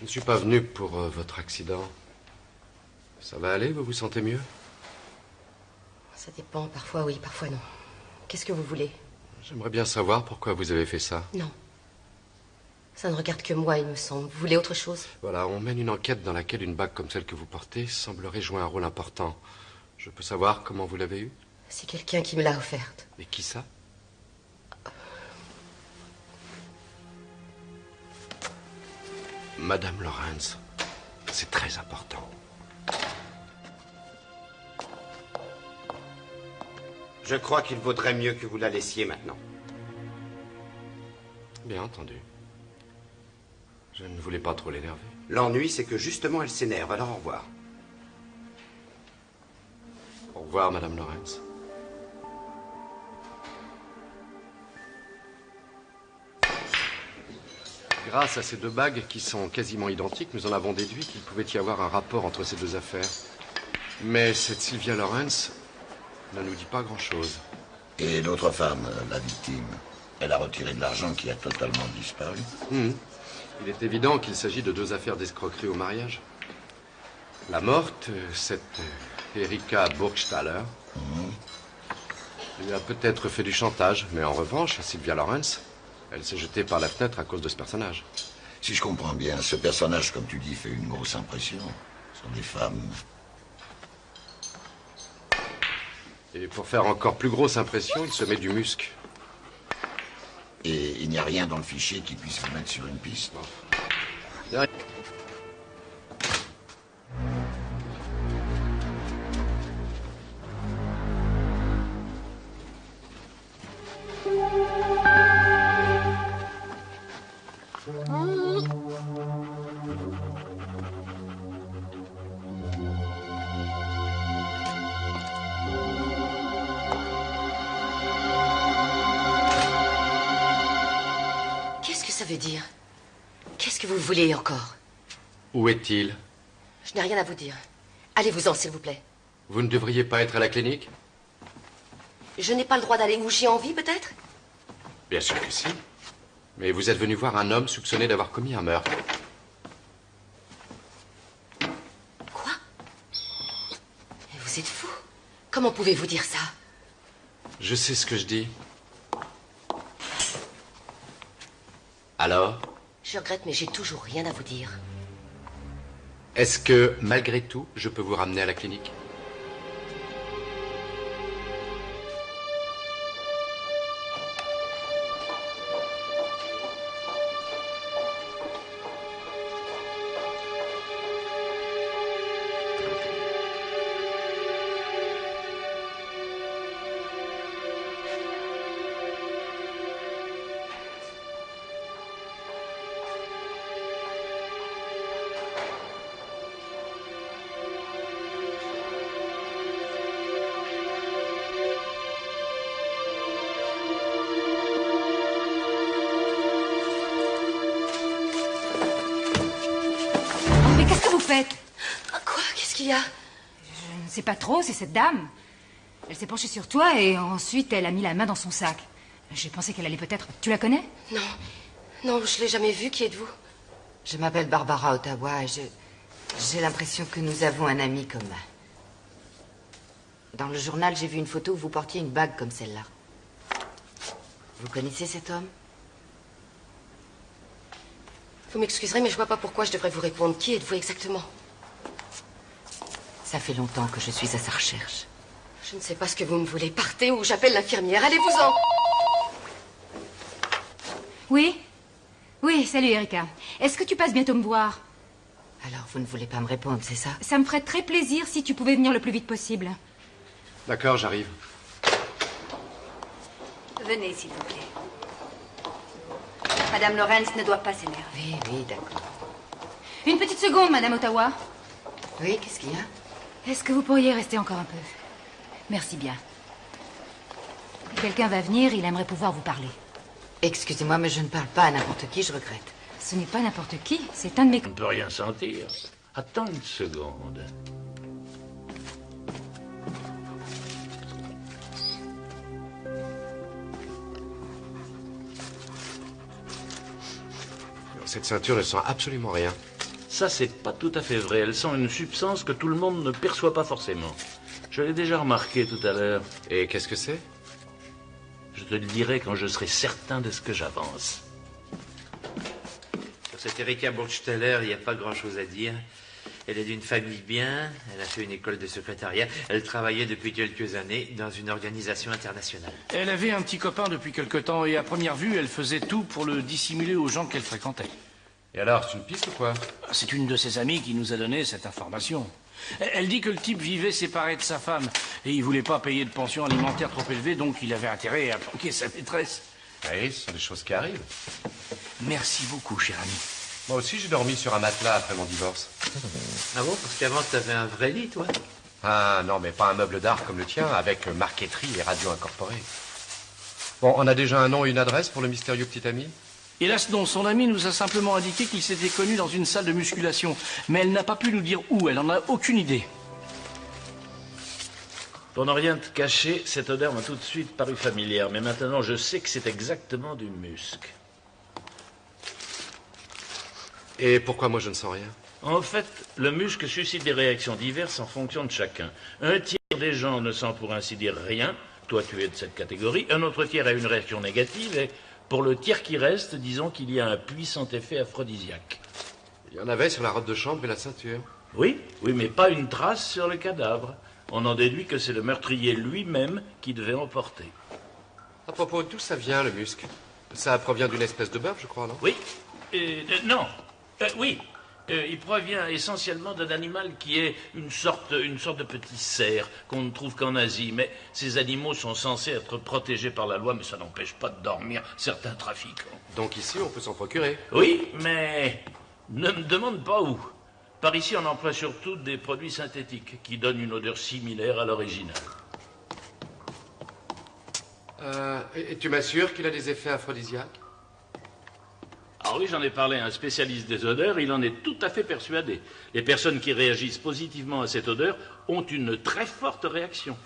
Speaker 2: ne suis pas venu pour votre accident. Ça va aller, vous vous sentez mieux?
Speaker 3: Ça dépend, parfois oui, parfois non. Qu'est-ce que vous voulez?
Speaker 2: J'aimerais bien savoir pourquoi vous avez fait ça.
Speaker 3: Non. Ça ne regarde que moi, il me semble. Vous voulez autre chose?
Speaker 2: Voilà, on mène une enquête dans laquelle une bague comme celle que vous portez semblerait jouer un rôle important. Je peux savoir comment vous l'avez eue?
Speaker 3: C'est quelqu'un qui me l'a offerte.
Speaker 2: Et qui ça? Madame Lawrence, c'est très important.
Speaker 7: Je crois qu'il vaudrait mieux que vous la laissiez maintenant.
Speaker 2: Bien entendu. Je ne voulais pas trop l'énerver.
Speaker 7: L'ennui, c'est que justement, elle s'énerve. Alors, au revoir.
Speaker 2: Au revoir, Madame Lawrence. Grâce à ces deux bagues qui sont quasiment identiques, nous en avons déduit qu'il pouvait y avoir un rapport entre ces deux affaires. Mais cette Sylvia Lawrence ne nous dit pas grand-chose.
Speaker 9: Et l'autre femme, la victime, elle a retiré de l'argent qui a totalement disparu.
Speaker 2: Il est évident qu'il s'agit de deux affaires d'escroquerie au mariage. La morte, cette Erika Burgstaller, lui a peut-être fait du chantage, mais en revanche, Sylvia Lawrence, elle s'est jetée par la fenêtre à cause de ce personnage.
Speaker 9: Si je comprends bien, ce personnage, comme tu dis, fait une grosse impression. Ce sont des femmes.
Speaker 2: Et pour faire encore plus grosse impression, il se met du musc.
Speaker 9: Et il n'y a rien dans le fichier qui puisse vous mettre sur une piste.
Speaker 3: Qu'est-ce que ça veut dire? Qu'est-ce que vous voulez encore?
Speaker 2: Où est-il?
Speaker 3: Je n'ai rien à vous dire. Allez-vous-en, s'il vous plaît.
Speaker 2: Vous ne devriez pas être à la clinique?
Speaker 3: Je n'ai pas le droit d'aller où j'ai envie, peut-être?
Speaker 2: Bien sûr que si. Mais vous êtes venu voir un homme soupçonné d'avoir commis un meurtre.
Speaker 3: Quoi? Mais vous êtes fou. Comment pouvez-vous dire ça?
Speaker 2: Je sais ce que je dis. Alors?
Speaker 3: Je regrette, mais j'ai toujours rien à vous dire.
Speaker 2: Est-ce que, malgré tout, je peux vous ramener à la clinique?
Speaker 10: Mais qu'est-ce que vous faites?
Speaker 3: Quoi? Qu'est-ce qu'il y a?
Speaker 10: Je ne sais pas trop, c'est cette dame. Elle s'est penchée sur toi et ensuite elle a mis la main dans son sac. J'ai pensé qu'elle allait peut-être... Tu la connais?
Speaker 3: Non. Non, je l'ai jamais vue. Qui êtes-vous?
Speaker 11: Je m'appelle Barbara Ottawa et j'ai l'impression que nous avons un ami commun. Dans le journal, j'ai vu une photo où vous portiez une bague comme celle-là. Vous connaissez cet homme?
Speaker 3: Vous m'excuserez, mais je vois pas pourquoi je devrais vous répondre. Qui êtes-vous exactement?
Speaker 11: Ça fait longtemps que je suis à sa recherche.
Speaker 3: Je ne sais pas ce que vous me voulez. Partez ou j'appelle l'infirmière. Allez-vous-en.
Speaker 10: Oui? Oui, salut Erika. Est-ce que tu passes bientôt me voir?
Speaker 11: Alors, vous ne voulez pas me répondre, c'est ça?
Speaker 10: Ça me ferait très plaisir si tu pouvais venir le plus vite possible.
Speaker 2: D'accord, j'arrive.
Speaker 14: Venez, s'il vous plaît. Madame Lawrence ne doit pas s'énerver.
Speaker 11: Oui, oui, d'accord.
Speaker 10: Une petite seconde, Madame Ottawa.
Speaker 11: Oui, qu'est-ce qu'il y a?
Speaker 10: Est-ce que vous pourriez rester encore un peu? Merci bien. Quelqu'un va venir, il aimerait pouvoir vous parler.
Speaker 11: Excusez-moi, mais je ne parle pas à n'importe qui, je regrette.
Speaker 10: Ce n'est pas n'importe qui, c'est un de mes...
Speaker 5: On ne peut rien sentir. Attends une seconde.
Speaker 2: Cette ceinture ne sent absolument rien.
Speaker 5: Ça, c'est pas tout à fait vrai. Elle sent une substance que tout le monde ne perçoit pas forcément. Je l'ai déjà remarqué tout à l'heure.
Speaker 2: Et qu'est-ce que c'est?
Speaker 5: Je te le dirai quand je serai certain de ce que j'avance.
Speaker 4: Sur cette Erika Burgstaller, il n'y a pas grand-chose à dire. Elle est d'une famille bien, elle a fait une école de secrétariat, elle travaillait depuis quelques années dans une organisation internationale.
Speaker 6: Elle avait un petit copain depuis quelque temps et à première vue, elle faisait tout pour le dissimuler aux gens qu'elle fréquentait.
Speaker 2: Et alors, c'est une piste ou quoi?
Speaker 6: C'est une de ses amies qui nous a donné cette information. Elle dit que le type vivait séparé de sa femme et il voulait pas payer de pension alimentaire trop élevée, donc il avait intérêt à planquer sa maîtresse.
Speaker 2: Oui, ce sont des choses qui arrivent.
Speaker 6: Merci beaucoup, cher ami.
Speaker 2: Moi aussi, j'ai dormi sur un matelas après mon divorce.
Speaker 4: Ah bon? Parce qu'avant, t'avais un vrai lit, toi?
Speaker 2: Ah non, mais pas un meuble d'art comme le tien, avec marqueterie et radio incorporée. Bon, on a déjà un nom et une adresse pour le mystérieux petit ami?
Speaker 6: Hélas non, son ami nous a simplement indiqué qu'il s'était connu dans une salle de musculation. Mais elle n'a pas pu nous dire où, elle en a aucune idée.
Speaker 5: Pour ne rien te cacher, cette odeur m'a tout de suite paru familière. Mais maintenant, je sais que c'est exactement du musc.
Speaker 2: Et pourquoi moi je ne sens rien?
Speaker 5: En fait, le musc suscite des réactions diverses en fonction de chacun. Un tiers des gens ne sent pour ainsi dire rien. Toi, tu es de cette catégorie. Un autre tiers a une réaction négative. Et pour le tiers qui reste, disons qu'il y a un puissant effet aphrodisiaque.
Speaker 2: Il y en avait sur la robe de chambre et la ceinture.
Speaker 5: Oui, mais pas une trace sur le cadavre. On en déduit que c'est le meurtrier lui-même qui devait en porter.
Speaker 2: À propos, d'où ça vient, le musc? Ça provient d'une espèce de bœuf, je crois, non?
Speaker 5: Oui. Non. Oui. Il provient essentiellement d'un animal qui est une sorte de petit cerf qu'on ne trouve qu'en Asie. Mais ces animaux sont censés être protégés par la loi, mais ça n'empêche pas de dormir certains trafiquants.
Speaker 2: Donc ici, on peut s'en procurer?
Speaker 5: Oui, mais ne me demande pas où. Par ici, on emploie surtout des produits synthétiques qui donnent une odeur similaire à l'original.
Speaker 2: Et tu m'assures qu'il a des effets aphrodisiaques?
Speaker 5: Ah oui, j'en ai parlé à un spécialiste des odeurs, il en est tout à fait persuadé. Les personnes qui réagissent positivement à cette odeur ont une très forte réaction.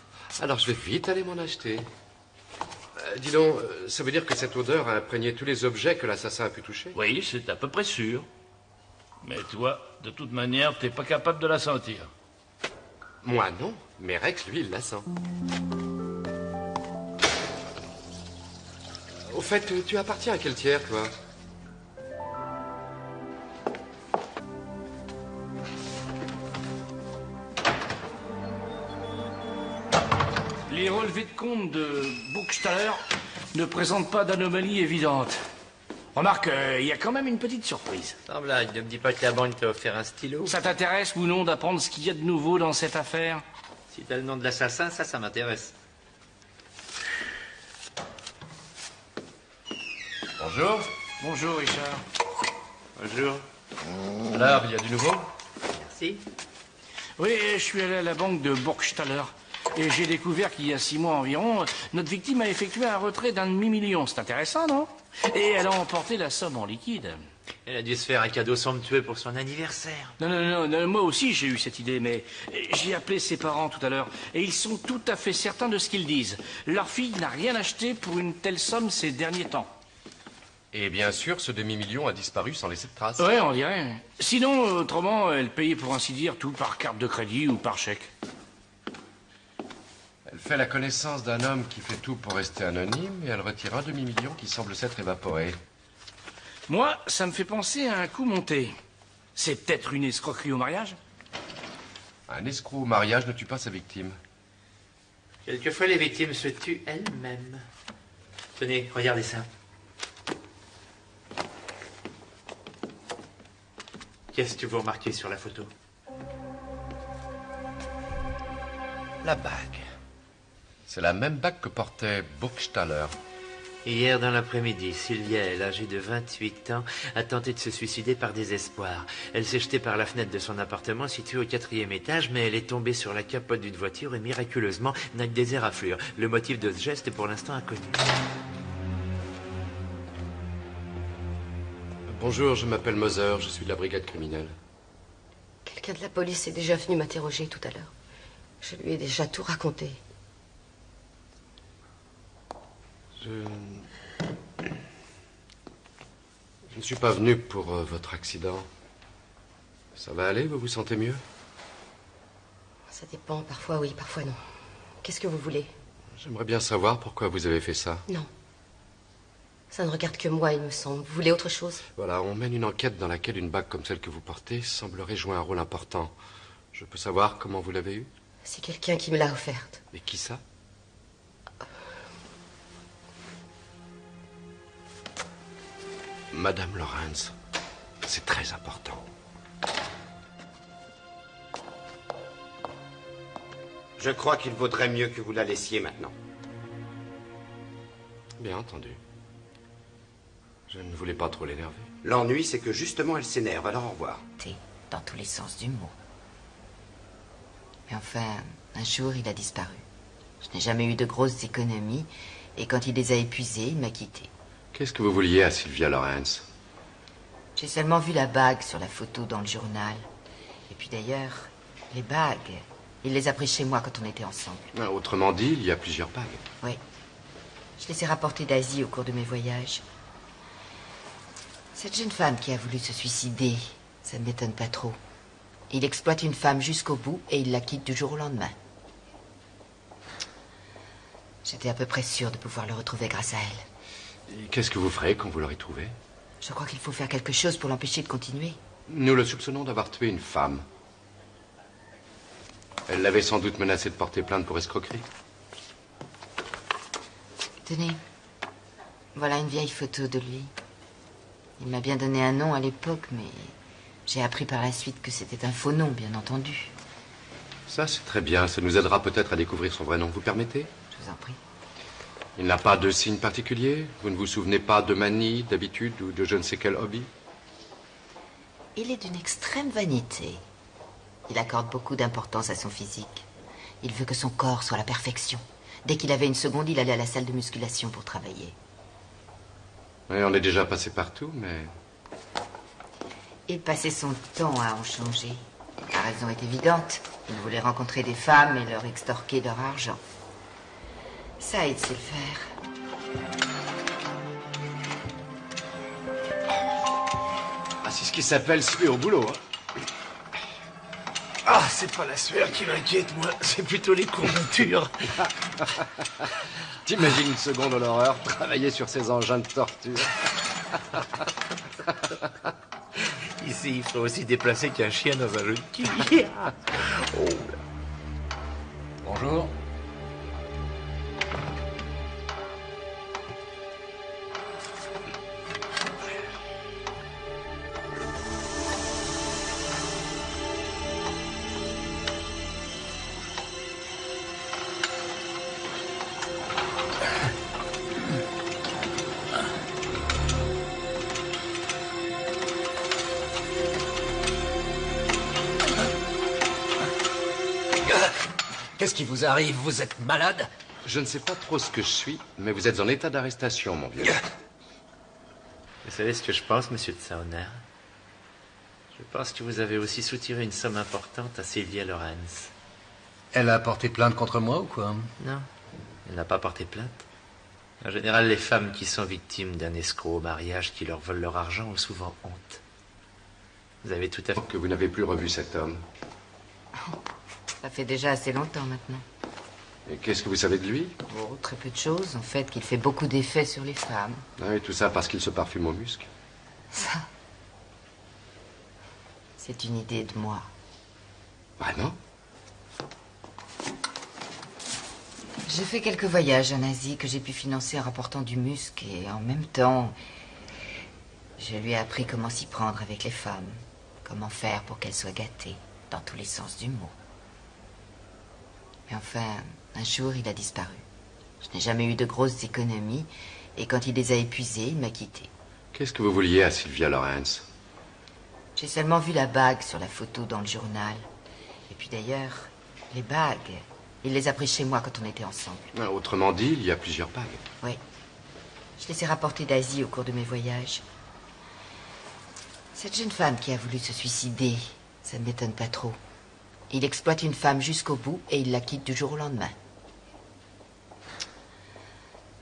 Speaker 2: Alors je vais vite aller m'en acheter. Dis donc, ça veut dire que cette odeur a imprégné tous les objets que l'assassin a pu toucher?
Speaker 5: Oui, c'est à peu près sûr. Mais toi, de toute manière, t'es pas capable de la sentir.
Speaker 2: Moi non, mais Rex, lui, il la sent. Au fait, tu appartiens à quel tiers, toi?
Speaker 6: Les relevés de compte de Burgstaller ne présentent pas d'anomalie évidente. Remarque, il y a quand même une petite surprise.
Speaker 4: Non, blague, ne me dis pas que la banque t'a offert un stylo.
Speaker 6: Ça t'intéresse ou non d'apprendre ce qu'il y a de nouveau dans cette affaire?
Speaker 4: Si t'as le nom de l'assassin, ça m'intéresse.
Speaker 2: Bonjour.
Speaker 6: Bonjour, Richard.
Speaker 4: Bonjour.
Speaker 2: Alors, il y a du nouveau?
Speaker 4: Merci.
Speaker 6: Oui, je suis allé à la banque de Burgstaller. Et j'ai découvert qu'il y a 6 mois environ, notre victime a effectué un retrait d'un demi-million. C'est intéressant, non? Et elle a emporté la somme en liquide.
Speaker 4: Elle a dû se faire un cadeau somptueux pour son anniversaire.
Speaker 6: Non, moi aussi j'ai eu cette idée, mais j'ai appelé ses parents tout à l'heure, et ils sont tout à fait certains de ce qu'ils disent. Leur fille n'a rien acheté pour une telle somme ces derniers temps.
Speaker 2: Et bien sûr, ce demi-million a disparu sans laisser de traces.
Speaker 6: Ouais, on dirait. Sinon, autrement, elle payait pour ainsi dire tout par carte de crédit ou par chèque.
Speaker 2: Elle fait la connaissance d'un homme qui fait tout pour rester anonyme et elle retire un demi-million qui semble s'être évaporé.
Speaker 6: Moi, ça me fait penser à un coup monté. C'est peut-être une escroquerie au mariage?
Speaker 2: Un escroc au mariage ne tue pas sa victime.
Speaker 4: Quelquefois, les victimes se tuent elles-mêmes. Tenez, regardez ça. Qu'est-ce que vous remarquez sur la photo?
Speaker 2: La bague. C'est la même bague que portait Burgstaller.
Speaker 4: Hier dans l'après-midi, Sylvia, elle, âgée de 28 ans, a tenté de se suicider par désespoir. Elle s'est jetée par la fenêtre de son appartement situé au 4e étage, mais elle est tombée sur la capote d'une voiture et miraculeusement n'a que des éraflures. Le motif de ce geste est pour l'instant inconnu.
Speaker 2: Bonjour, je m'appelle Moser, je suis de la brigade criminelle.
Speaker 3: Quelqu'un de la police est déjà venu m'interroger tout à l'heure. Je lui ai déjà tout raconté.
Speaker 2: Je ne suis pas venu pour votre accident. Ça va aller, vous vous sentez mieux?
Speaker 3: Ça dépend, parfois oui, parfois non. Qu'est-ce que vous voulez?
Speaker 2: J'aimerais bien savoir pourquoi vous avez fait ça.
Speaker 3: Non. Ça ne regarde que moi, il me semble. Vous voulez autre chose?
Speaker 2: Voilà, on mène une enquête dans laquelle une bague comme celle que vous portez semblerait jouer un rôle important. Je peux savoir comment vous l'avez eue?
Speaker 3: C'est quelqu'un qui me l'a offerte.
Speaker 2: Et qui ça? Madame Lawrence, c'est très important.
Speaker 7: Je crois qu'il vaudrait mieux que vous la laissiez maintenant.
Speaker 2: Bien entendu. Je ne voulais pas trop l'énerver.
Speaker 7: L'ennui, c'est que justement, elle s'énerve, alors au revoir.
Speaker 11: T'es dans tous les sens du mot. Mais enfin, un jour, il a disparu. Je n'ai jamais eu de grosses économies, et quand il les a épuisées, il m'a quitté.
Speaker 2: Qu'est-ce que vous vouliez à Sylvia Lawrence?
Speaker 11: J'ai seulement vu la bague sur la photo dans le journal. Et puis d'ailleurs, les bagues, il les a prises chez moi quand on était ensemble.
Speaker 2: Autrement dit, il y a plusieurs bagues.
Speaker 11: Oui. Je les ai rapportées d'Asie au cours de mes voyages. Cette jeune femme qui a voulu se suicider, ça ne m'étonne pas trop. Il exploite une femme jusqu'au bout et il la quitte du jour au lendemain. J'étais à peu près sûre de pouvoir le retrouver grâce à elle.
Speaker 2: Et qu'est-ce que vous ferez quand vous l'aurez trouvé?
Speaker 11: Je crois qu'il faut faire quelque chose pour l'empêcher de continuer.
Speaker 2: Nous le soupçonnons d'avoir tué une femme. Elle l'avait sans doute menacé de porter plainte pour escroquerie.
Speaker 11: Tenez, voilà une vieille photo de lui. Il m'a bien donné un nom à l'époque, mais j'ai appris par la suite que c'était un faux nom, bien entendu.
Speaker 2: Ça, c'est très bien. Ça nous aidera peut-être à découvrir son vrai nom. Vous permettez?
Speaker 11: Je vous en prie.
Speaker 2: Il n'a pas de signe particulier? Vous ne vous souvenez pas de manie, d'habitude ou de je ne sais quel hobby?
Speaker 11: Il est d'une extrême vanité. Il accorde beaucoup d'importance à son physique. Il veut que son corps soit la perfection. Dès qu'il avait une seconde, il allait à la salle de musculation pour travailler.
Speaker 2: Oui, on est déjà passé partout, mais...
Speaker 11: Il passait son temps à en changer. La raison est évidente. Il voulait rencontrer des femmes et leur extorquer leur argent. Ça, il sait le faire.
Speaker 2: Ah, c'est ce qui s'appelle suer au boulot, hein.
Speaker 5: Ah, c'est pas la sueur qui m'inquiète, moi. C'est plutôt les courbatures.
Speaker 2: T'imagines une seconde de l'horreur, travailler sur ces engins de torture.
Speaker 5: Ici, il faut aussi déplacer qu'un chien dans un jeu de quilles. Oh.
Speaker 8: Bonjour. Qu'est-ce qui vous arrive? Vous êtes malade?
Speaker 2: Je ne sais pas trop ce que je suis, mais vous êtes en état d'arrestation, mon vieux.
Speaker 4: Vous savez ce que je pense, monsieur Tsauner? Je pense que vous avez aussi soutiré une somme importante à Sylvia Lawrence.
Speaker 8: Elle a porté plainte contre moi ou quoi?
Speaker 4: Non, elle n'a pas porté plainte. En général, les femmes qui sont victimes d'un escroc au mariage qui leur vole leur argent ont souvent honte. Vous avez tout à fait...
Speaker 2: Que vous n'avez plus revu cet homme.
Speaker 11: Ça fait déjà assez longtemps maintenant.
Speaker 2: Et qu'est-ce que vous savez de lui?
Speaker 11: Oh, très peu de choses. En fait, qu'il fait beaucoup d'effets sur les femmes.
Speaker 2: Ah oui, tout ça parce qu'il se parfume au musc.
Speaker 11: Ça, c'est une idée de moi.
Speaker 2: Vraiment?
Speaker 11: J'ai fait quelques voyages en Asie que j'ai pu financer en rapportant du musc et en même temps, je lui ai appris comment s'y prendre avec les femmes, comment faire pour qu'elles soient gâtées, dans tous les sens du mot. Mais enfin, un jour, il a disparu. Je n'ai jamais eu de grosses économies et quand il les a épuisées, il m'a quittée.
Speaker 2: Qu'est-ce que vous vouliez à Sylvia Lawrence?
Speaker 11: J'ai seulement vu la bague sur la photo dans le journal. Et puis d'ailleurs, les bagues, il les a prises chez moi quand on était ensemble.
Speaker 2: Autrement dit, il y a plusieurs bagues.
Speaker 11: Oui. Je les ai rapportées d'Asie au cours de mes voyages. Cette jeune femme qui a voulu se suicider, ça ne m'étonne pas trop. Il exploite une femme jusqu'au bout et il la quitte du jour au lendemain.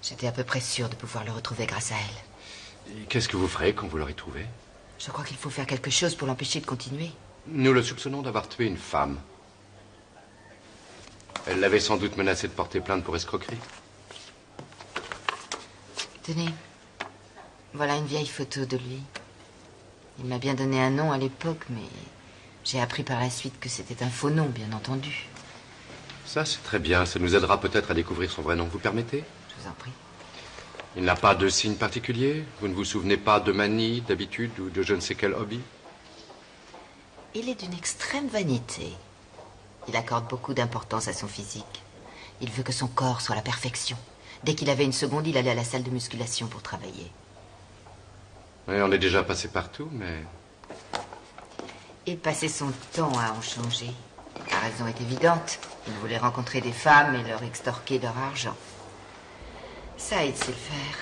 Speaker 11: J'étais à peu près sûre de pouvoir le retrouver grâce à elle.
Speaker 2: Et qu'est-ce que vous ferez quand vous l'aurez trouvé?
Speaker 11: Je crois qu'il faut faire quelque chose pour l'empêcher de continuer.
Speaker 2: Nous le soupçonnons d'avoir tué une femme. Elle l'avait sans doute menacé de porter plainte pour escroquerie.
Speaker 11: Tenez, voilà une vieille photo de lui. Il m'a bien donné un nom à l'époque, mais j'ai appris par la suite que c'était un faux nom, bien entendu.
Speaker 2: Ça, c'est très bien. Ça nous aidera peut-être à découvrir son vrai nom. Vous permettez?
Speaker 11: Je vous en prie.
Speaker 2: Il n'a pas de signe particulier? Vous ne vous souvenez pas de manie, d'habitude ou de je ne sais quel hobby?
Speaker 11: Il est d'une extrême vanité. Il accorde beaucoup d'importance à son physique. Il veut que son corps soit la perfection. Dès qu'il avait une seconde, il allait à la salle de musculation pour travailler.
Speaker 2: Oui, on est déjà passé partout, mais...
Speaker 11: Il passait son temps à en changer. La raison est évidente. Il voulait rencontrer des femmes et leur extorquer leur argent. Ça, il sait le faire.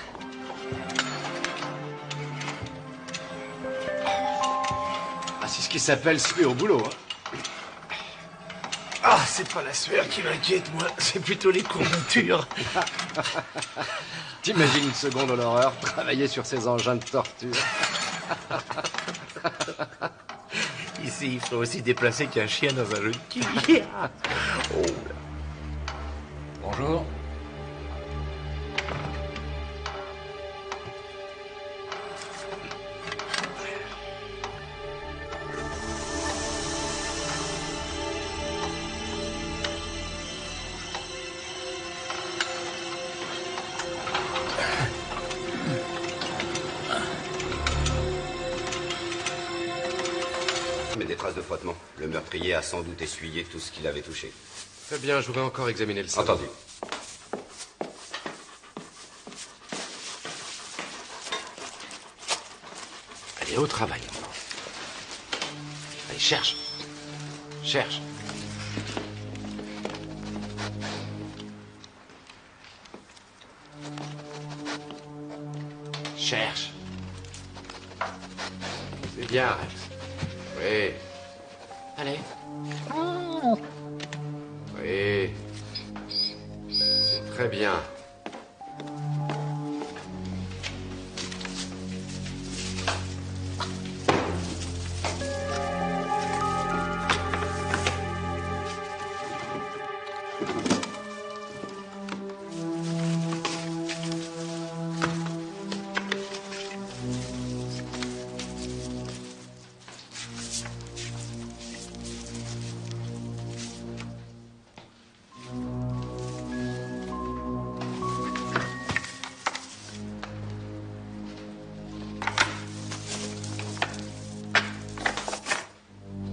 Speaker 2: Ah, c'est ce qui s'appelle suer au boulot, hein.
Speaker 5: Ah, c'est pas la sueur qui m'inquiète, moi. C'est plutôt les courbatures.
Speaker 2: T'imagines une seconde dans l'horreur, travailler sur ces engins de torture.
Speaker 5: Ici, il faut aussi déplacer qu'un chien dans un jeu de quilles. Oh.
Speaker 8: Bonjour.
Speaker 7: Mais des traces de frottement. Le meurtrier a sans doute essuyé tout ce qu'il avait touché.
Speaker 2: Très bien, je voudrais encore examiner le salon.
Speaker 7: Entendu.
Speaker 2: Allez, au travail, maintenant. Allez, cherche. Cherche. Cherche. C'est bien, Rex. Oui. Allez. Oui. C'est très bien.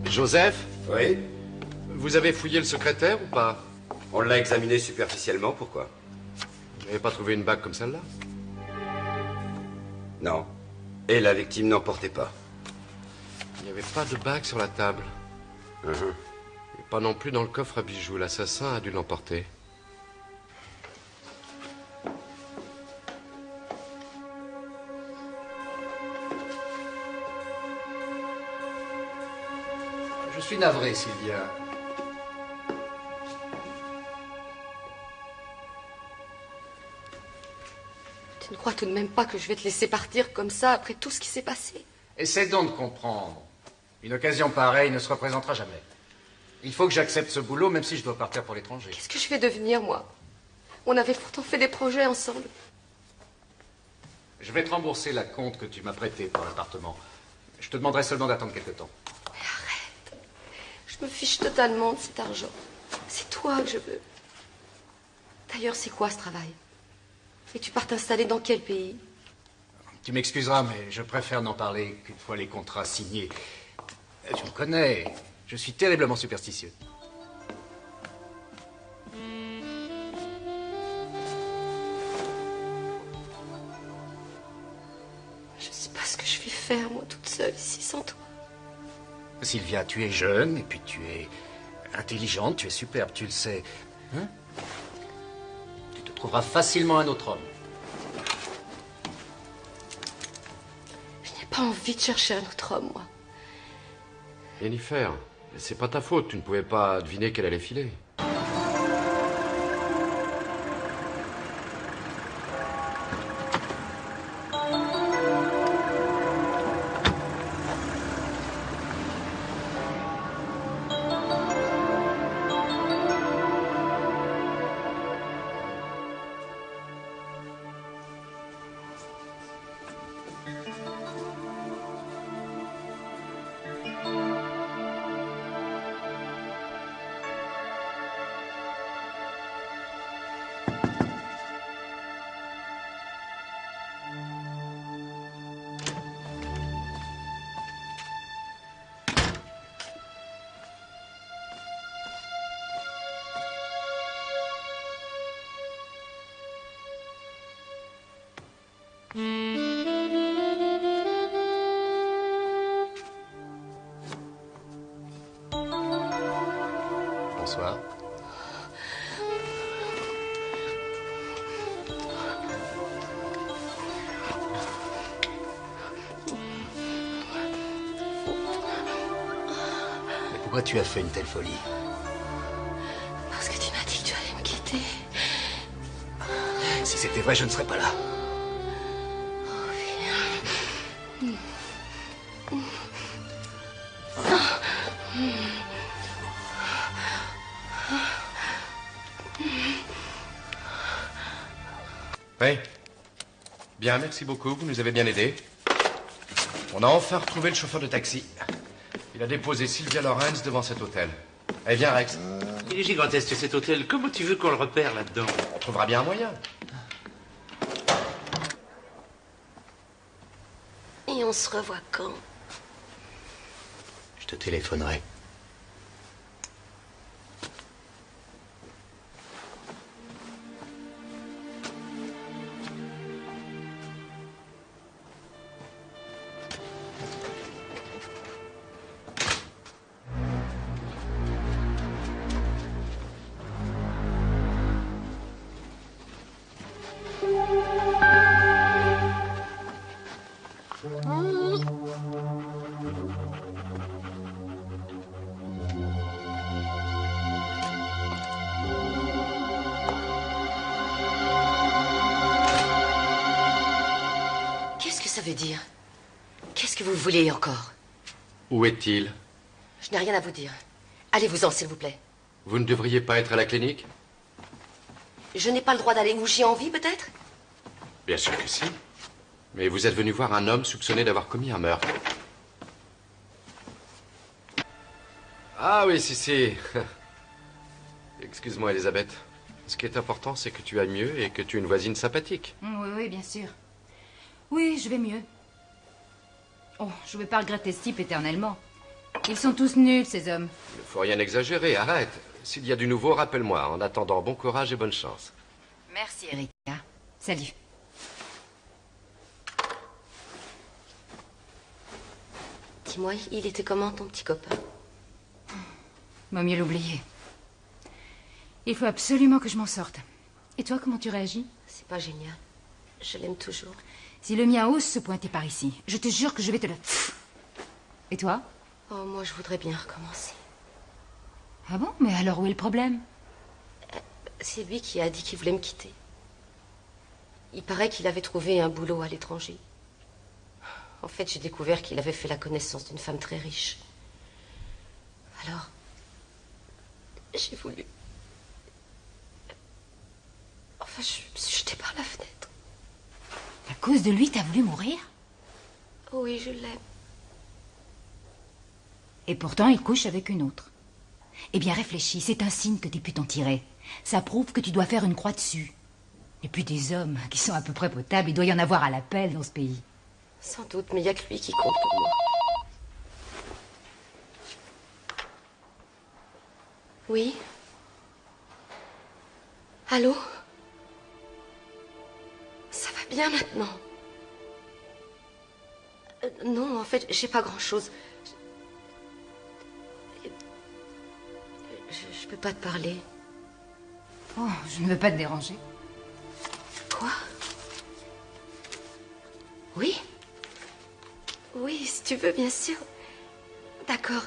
Speaker 2: Joseph?
Speaker 7: Oui?
Speaker 2: Vous avez fouillé le secrétaire ou pas?
Speaker 7: On l'a examiné superficiellement, pourquoi?
Speaker 2: Vous n'avez pas trouvé une bague comme celle-là?
Speaker 7: Non. Et la victime n'en portait pas.
Speaker 2: Il n'y avait pas de bague sur la table. Et pas non plus dans le coffre à bijoux. L'assassin a dû l'emporter.
Speaker 8: Je suis navré, Sylvia.
Speaker 3: Tu ne crois tout de même pas que je vais te laisser partir comme ça après tout ce qui s'est passé?
Speaker 8: Essaie donc de comprendre. Une occasion pareille ne se représentera jamais. Il faut que j'accepte ce boulot, même si je dois partir pour l'étranger.
Speaker 3: Qu'est-ce que je vais devenir, moi? On avait pourtant fait des projets ensemble.
Speaker 8: Je vais te rembourser la compte que tu m'as prêtée pour l'appartement. Je te demanderai seulement d'attendre quelque temps.
Speaker 3: Mais arrête. Je me fiche totalement de cet argent. C'est toi que je veux. D'ailleurs, c'est quoi ce travail? Et tu pars t'installer dans quel pays?
Speaker 8: Tu m'excuseras, mais je préfère n'en parler qu'une fois les contrats signés. Tu me connais, je suis terriblement superstitieux.
Speaker 3: Je sais pas ce que je vais faire, moi, toute seule, ici, sans toi.
Speaker 8: Sylvia, tu es jeune, et puis tu es intelligente, tu es superbe, tu le sais. Hein? Tu te trouveras facilement un autre homme.
Speaker 3: Je n'ai pas envie de chercher un autre homme, moi.
Speaker 2: Jennifer, c'est pas ta faute, tu ne pouvais pas deviner qu'elle allait filer.
Speaker 8: Bonsoir. Mais pourquoi tu as fait une telle folie?
Speaker 3: Parce que tu m'as dit que tu allais me quitter.
Speaker 8: Si c'était vrai, je ne serais pas là.
Speaker 2: Oui. Bien, merci beaucoup, vous nous avez bien aidés. On a enfin retrouvé le chauffeur de taxi. Il a déposé Sylvia Lorenz devant cet hôtel. Eh, viens, Rex.
Speaker 4: Il est gigantesque cet hôtel. Comment tu veux qu'on le repère là-dedans?
Speaker 2: On trouvera bien un moyen.
Speaker 3: Et on se revoit quand?
Speaker 8: Je te téléphonerai.
Speaker 3: Qu'est-ce que ça veut dire? Qu'est-ce que vous voulez encore?
Speaker 2: Où est-il?
Speaker 3: Je n'ai rien à vous dire. Allez-vous-en, s'il vous plaît.
Speaker 2: Vous ne devriez pas être à la clinique?
Speaker 3: Je n'ai pas le droit d'aller où j'ai envie, peut-être?
Speaker 2: Bien sûr que si. Mais vous êtes venu voir un homme soupçonné d'avoir commis un meurtre. Ah oui, si. Excuse-moi, Elisabeth. Ce qui est important, c'est que tu ailles mieux et que tu aies une voisine sympathique.
Speaker 10: Oui, bien sûr. Oui, je vais mieux. Oh, je ne vais pas regretter ce type éternellement. Ils sont tous nuls, ces hommes.
Speaker 2: Il ne faut rien exagérer, arrête. S'il y a du nouveau, rappelle-moi. En attendant, bon courage et bonne chance.
Speaker 10: Merci, Erika. Salut.
Speaker 3: Dis-moi, il était comment, ton petit copain?
Speaker 10: Vaut mieux l'oublier. Il faut absolument que je m'en sorte. Et toi, comment tu réagis?
Speaker 3: C'est pas génial. Je l'aime toujours.
Speaker 10: Si le mien ose se pointer par ici, je te jure que je vais te le... Et toi?
Speaker 3: Oh, moi, je voudrais bien recommencer.
Speaker 10: Ah bon? Mais alors où est le problème?
Speaker 3: C'est lui qui a dit qu'il voulait me quitter. Il paraît qu'il avait trouvé un boulot à l'étranger. En fait, j'ai découvert qu'il avait fait la connaissance d'une femme très riche. Alors, j'ai voulu... Enfin, je me suis jetée par la fenêtre.
Speaker 10: À cause de lui, t'as voulu mourir?
Speaker 3: Oui, je l'aime.
Speaker 10: Et pourtant, il couche avec une autre. Eh bien, réfléchis, c'est un signe que t'aies pu t'en tirer. Ça prouve que tu dois faire une croix dessus. Et puis des hommes qui sont à peu près potables, il doit y en avoir à l'appel dans ce pays.
Speaker 3: Sans doute, mais il n'y a que lui qui compte pour moi. Oui? Allô? Ça va bien maintenant? Non, en fait, j'ai pas grand-chose. Je peux pas te parler.
Speaker 10: Oh, je ne veux pas te déranger.
Speaker 3: Quoi? Oui? Oui, si tu veux, bien sûr. D'accord.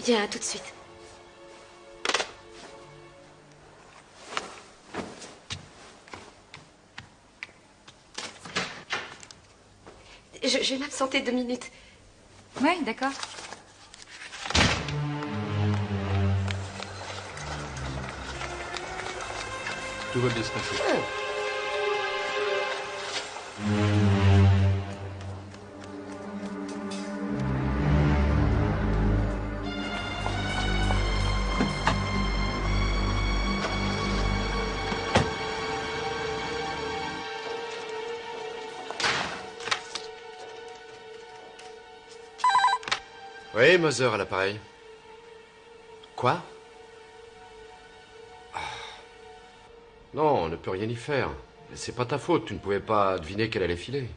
Speaker 3: Viens, tout de suite. Je vais m'absenter 2 minutes.
Speaker 10: Oui, d'accord.
Speaker 12: Tout va bien se passer.
Speaker 2: Oui, Moser à l'appareil. Quoi? Ah. Non, on ne peut rien y faire. C'est pas ta faute, tu ne pouvais pas deviner qu'elle allait filer.